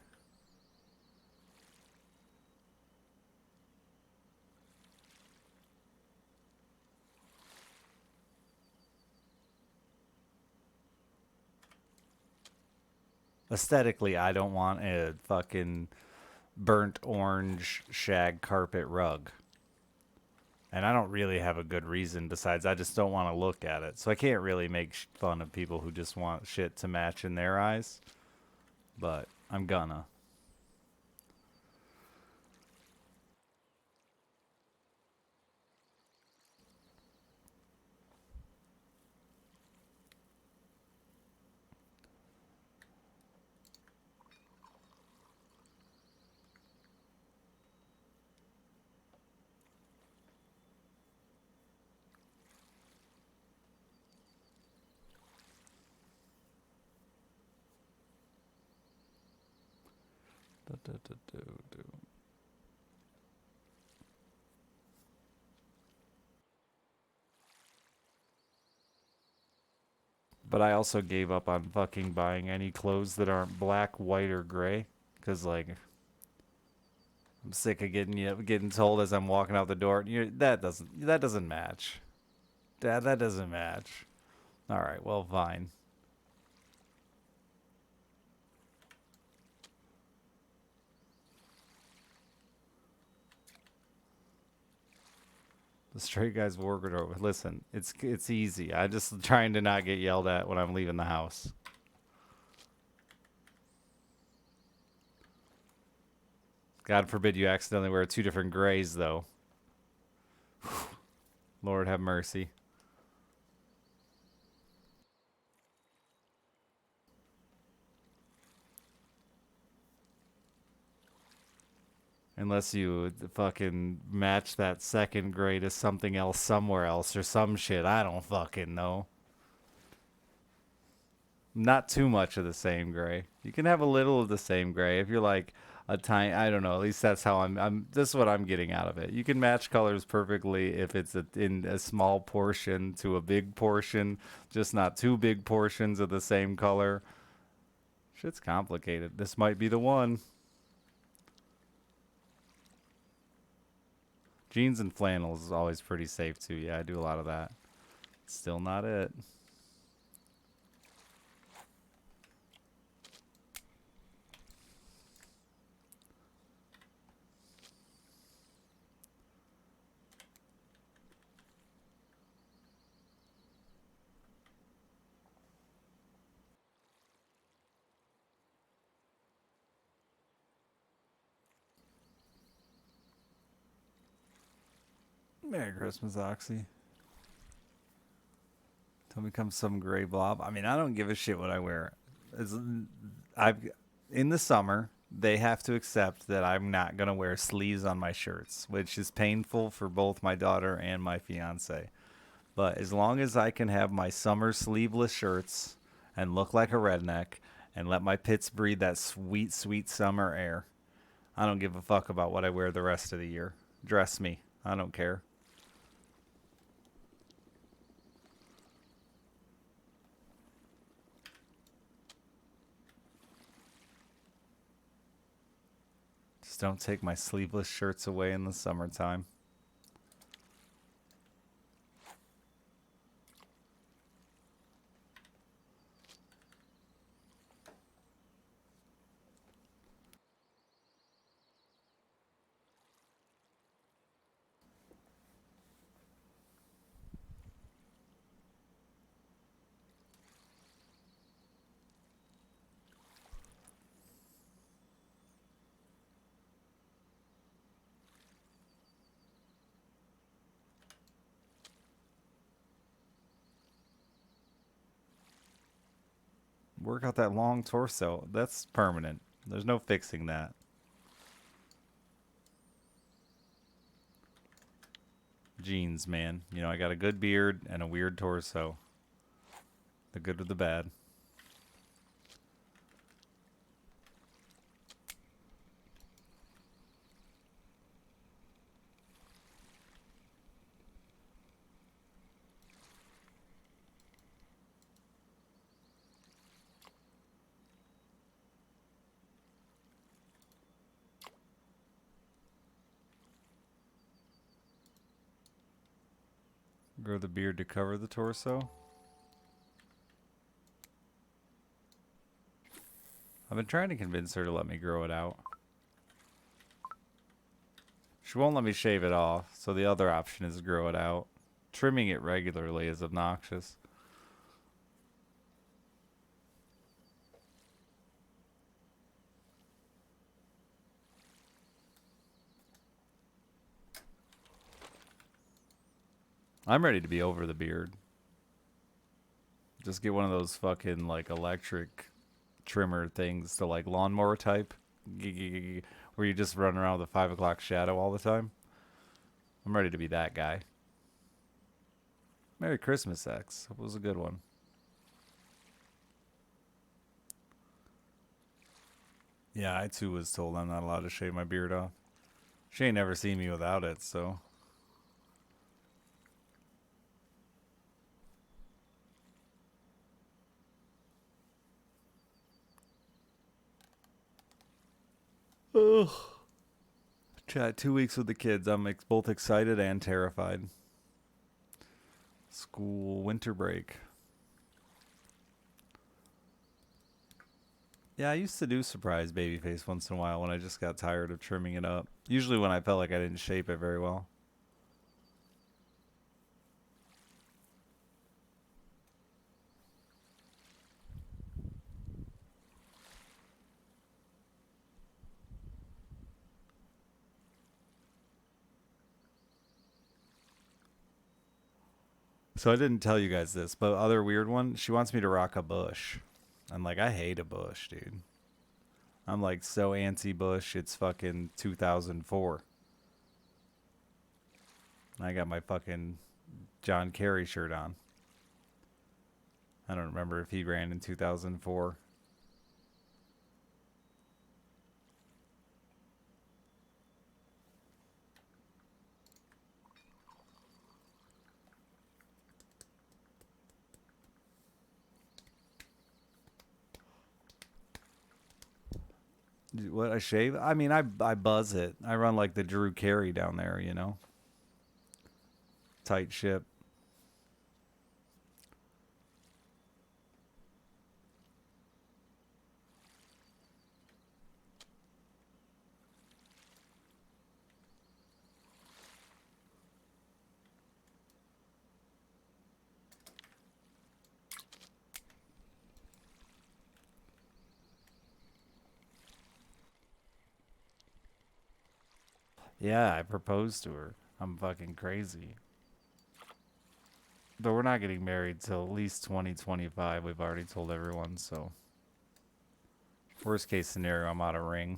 Aesthetically, I don't want a fucking burnt orange shag carpet rug. And I don't really have a good reason besides I just don't want to look at it. So I can't really make fun of people who just want shit to match in their eyes. But I'm gonna. But I also gave up on fucking buying any clothes that aren't black, white, or gray. Because, like, I'm sick of getting told as I'm walking out the door, that doesn't match. That doesn't match. All right, well, fine. The straight guys working over. Listen, it's easy. I just trying to not get yelled at when I'm leaving the house. God forbid you accidentally wear two different grays, though. Lord have mercy. Unless you fucking match that second gray to something else somewhere else or some shit. I don't fucking know. Not too much of the same gray. You can have a little of the same gray if you're like a tiny. I don't know. At least that's how I'm. This is what I'm getting out of it. You can match colors perfectly if it's in a small portion to a big portion, just not two big portions of the same color. Shit's complicated. This might be the one. Jeans and flannels is always pretty safe too. Yeah, I do a lot of that. Still not it. Merry Christmas, Oxy. Till becomes some gray blob. I mean, I don't give a shit what I wear. It's, I've in the summer they have to accept that I'm not gonna wear sleeves on my shirts, which is painful for both my daughter and my fiance. But as long as I can have my summer sleeveless shirts and look like a redneck and let my pits breathe that sweet, sweet summer air, I don't give a fuck about what I wear the rest of the year. Dress me. I don't care. Just don't take my sleeveless shirts away in the summertime. Work out that long torso. That's permanent. There's no fixing that. Genes, man. You know, I got a good beard and a weird torso. The good or the bad. Grow the beard to cover the torso. I've been trying to convince her to let me grow it out. She won't let me shave it off, so the other option is grow it out. Trimming it regularly is obnoxious. I'm ready to be over the beard. Just get one of those fucking like electric trimmer things to like lawnmower type, where you just run around with a 5 o'clock shadow all the time. I'm ready to be that guy. Merry Christmas, X. It was a good one. Yeah, I too was told I'm not allowed to shave my beard off. She ain't never seen me without it, so. Ugh. Chat 2 weeks with the kids. I'm both excited and terrified. School winter break. Yeah, I used to do surprise baby face once in a while when I just got tired of trimming it up. Usually when I felt like I didn't shape it very well. So I didn't tell you guys this, but other weird one, she wants me to rock a bush. I'm like, I hate a bush, dude. I'm like so anti-Bush. It's fucking 2004. I got my fucking John Kerry shirt on. I don't remember if he ran in 2004. What, I shave? I mean, I buzz it. I run like the Drew Carey down there, you know? Tight ship. Yeah, I proposed to her. I'm fucking crazy. But we're not getting married till at least 2025. We've already told everyone, so. Worst case scenario, I'm out of ring.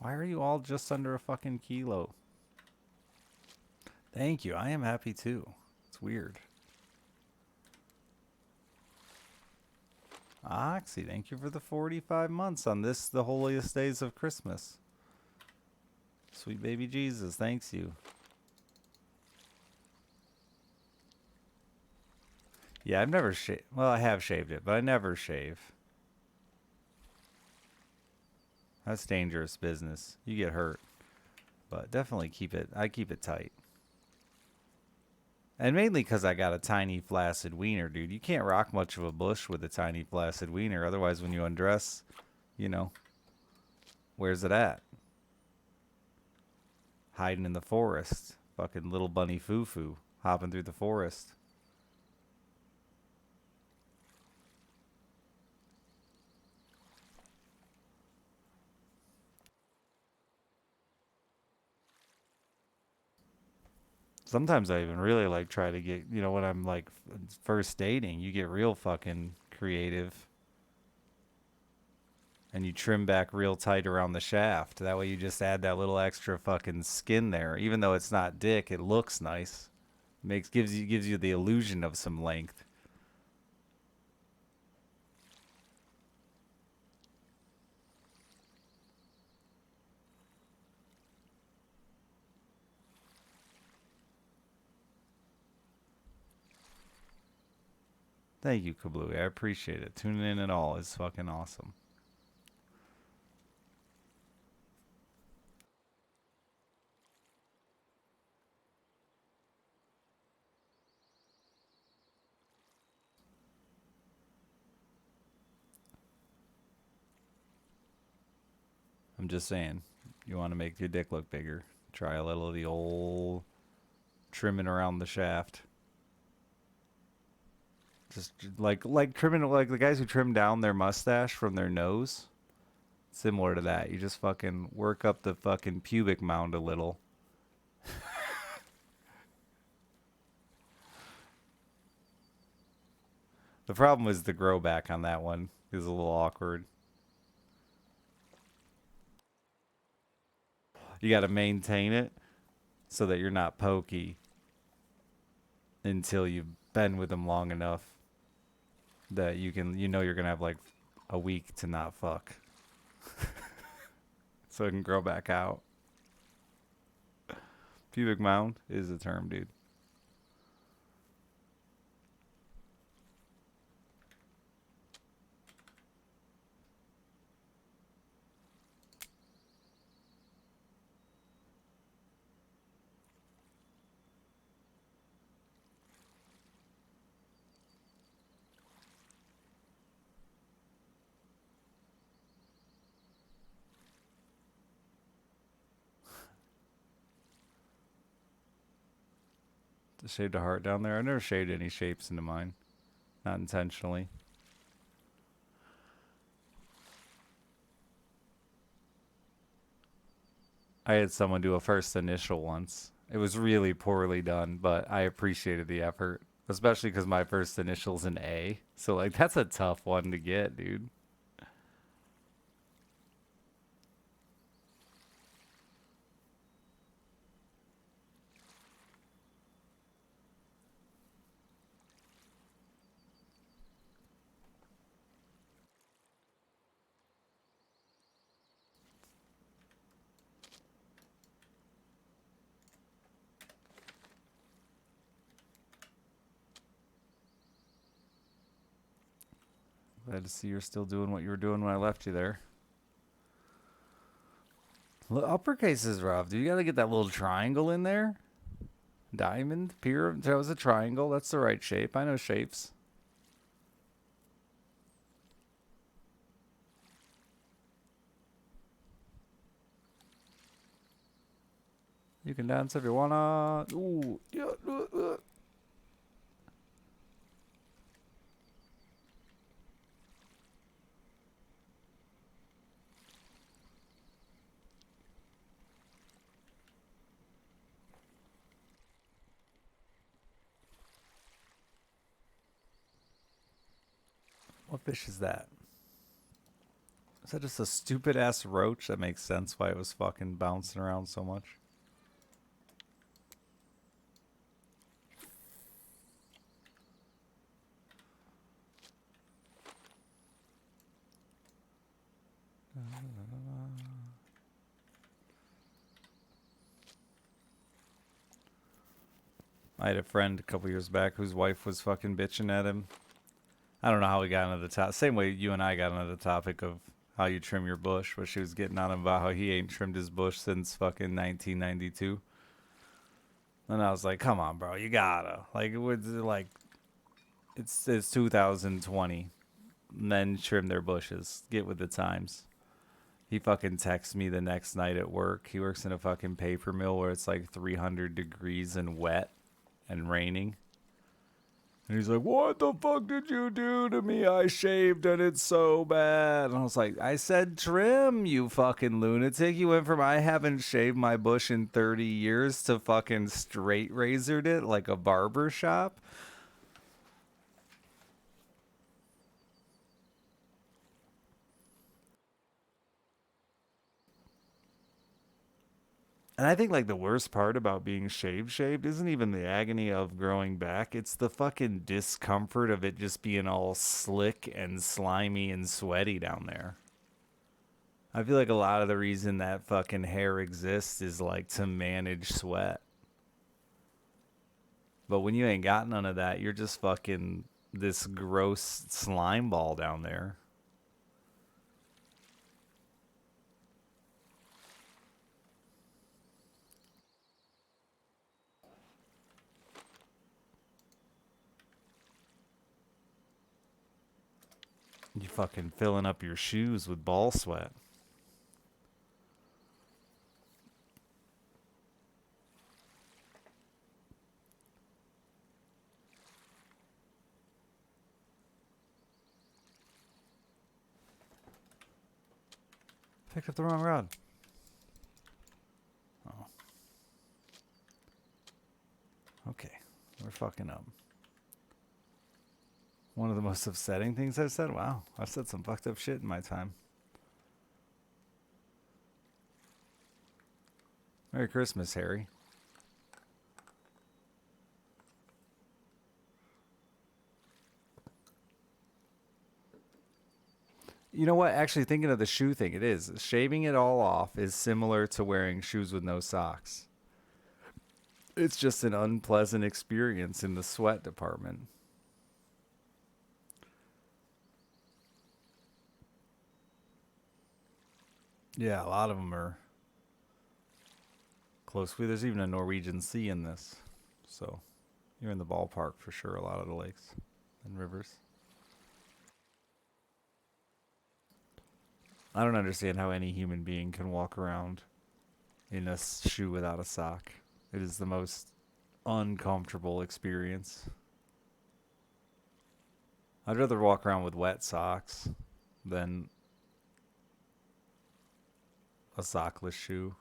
Why are you all just under a fucking kilo? Thank you. I am happy too. It's weird. Oxy, thank you for the 45 months on this, the holiest days of Christmas. Sweet baby Jesus, thanks you. Yeah, I've never shaved. Well, I have shaved it, but I never shave. That's dangerous business. You get hurt. But definitely keep it. I keep it tight. And mainly because I got a tiny flaccid wiener, dude. You can't rock much of a bush with a tiny flaccid wiener. Otherwise, when you undress, you know, where's it at? Hiding in the forest. Fucking little bunny foo-foo. Hopping through the forest. Sometimes I even really like try to get, you know, when I'm like first dating, you get real fucking creative and you trim back real tight around the shaft. That way you just add that little extra fucking skin there. Even though it's not dick, it looks nice. Gives you the illusion of some length. Thank you, Kablooey. I appreciate it. Tuning in and all is fucking awesome. I'm just saying, you want to make your dick look bigger. Try a little of the old trimming around the shaft. Just like trimming like the guys who trim down their mustache from their nose. Similar to that. You just fucking work up the fucking pubic mound a little. The problem is the grow back on that one is a little awkward. You got to maintain it so that you're not pokey until you've been with them long enough that you know you're gonna have like a week to not fuck, so it can grow back out. Pubic mound is the term, dude. Shaved a heart down there. I never shaved any shapes into mine. Not intentionally. I had someone do a first initial once. It was really poorly done, but I appreciated the effort. Especially because my first initial's an A. So, like, that's a tough one to get, dude. Glad to see you're still doing what you were doing when I left you there. Look, uppercase is rough. Do you gotta get that little triangle in there? Diamond? Pyramid? That was a triangle. That's the right shape. I know shapes. You can dance if you wanna. Ooh. Yeah. What fish is that? Is that just a stupid ass roach? That makes sense why it was fucking bouncing around so much. I had a friend a couple years back whose wife was fucking bitching at him. I don't know how we got into the top. Same way you and I got into the topic of how you trim your bush, but she was getting on him about how he ain't trimmed his bush since fucking 1992. And I was like, come on, bro, you gotta. Like, it was like, it's 2020. Men trim their bushes. Get with the times. He fucking texts me the next night at work. He works in a fucking paper mill where it's like 300 degrees and wet and raining. And he's like, what the fuck did you do to me? I shaved and it's so bad. And I was like, I said trim, you fucking lunatic. You went from I haven't shaved my bush in 30 years to fucking straight razored it like a barber shop. And I think like the worst part about being shaved isn't even the agony of growing back. It's the fucking discomfort of it just being all slick and slimy and sweaty down there. I feel like a lot of the reason that fucking hair exists is like to manage sweat. But when you ain't got none of that, you're just fucking this gross slime ball down there. You fucking filling up your shoes with ball sweat. Picked up the wrong rod. Oh. Okay. We're fucking up. One of the most upsetting things I've said? Wow. I've said some fucked up shit in my time. Merry Christmas, Harry. You know what? Actually, thinking of the shoe thing, it is. Shaving it all off is similar to wearing shoes with no socks. It's just an unpleasant experience in the sweat department. Yeah, a lot of them are close. There's even a Norwegian sea in this. So you're in the ballpark for sure, a lot of the lakes and rivers. I don't understand how any human being can walk around in a shoe without a sock. It is the most uncomfortable experience. I'd rather walk around with wet socks than a sockless shoe.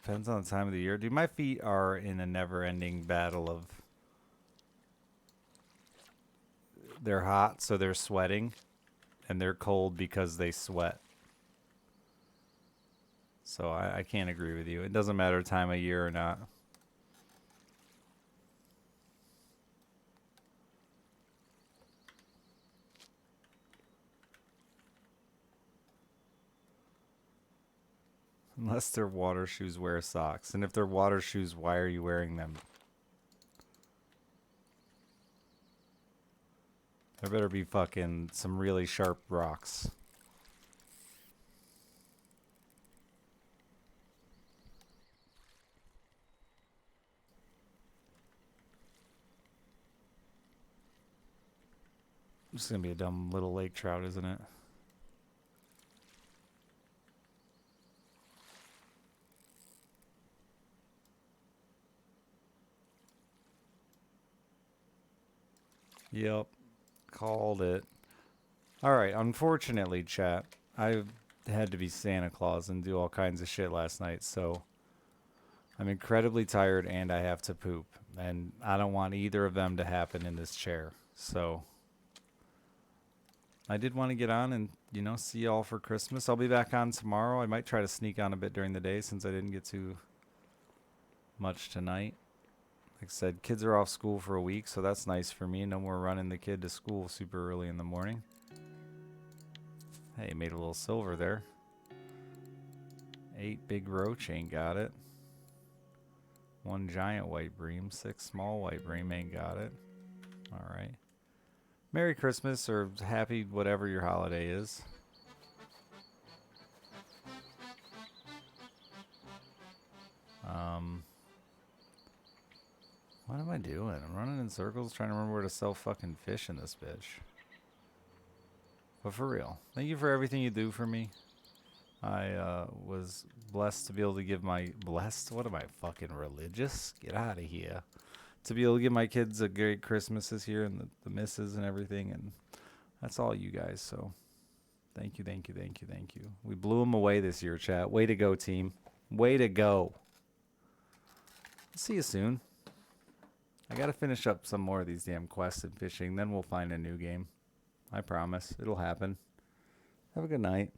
Depends on the time of the year. Dude, my feet are in a never-ending battle of... They're hot, so they're sweating. And they're cold because they sweat. So I can't agree with you. It doesn't matter time of year or not. Unless they're water shoes, wear socks. And if they're water shoes, why are you wearing them? There better be fucking some really sharp rocks. This is gonna be a dumb little lake trout, isn't it? Yep. Called it. Alright, unfortunately, chat, I had to be Santa Claus and do all kinds of shit last night, so I'm incredibly tired and I have to poop. And I don't want either of them to happen in this chair. So I did want to get on and, you know, see y'all for Christmas. I'll be back on tomorrow. I might try to sneak on a bit during the day since I didn't get too much tonight. Like I said, kids are off school for a week, so that's nice for me. No more running the kid to school super early in the morning. Hey, made a little silver there. 8 big roach, ain't got it. 1 giant white bream, 6 small white bream, ain't got it. Alright. Merry Christmas, or happy whatever your holiday is. What am I doing? I'm running in circles trying to remember where to sell fucking fish in this bitch. But for real, thank you for everything you do for me. I was blessed to be able to give my... Blessed? What am I, fucking religious? Get out of here. To be able to give my kids a great Christmas this year and the misses and everything. And that's all you guys, so... Thank you, thank you, thank you, thank you. We blew them away this year, chat. Way to go, team. Way to go. See you soon. I gotta finish up some more of these damn quests and fishing, then we'll find a new game. I promise. It'll happen. Have a good night.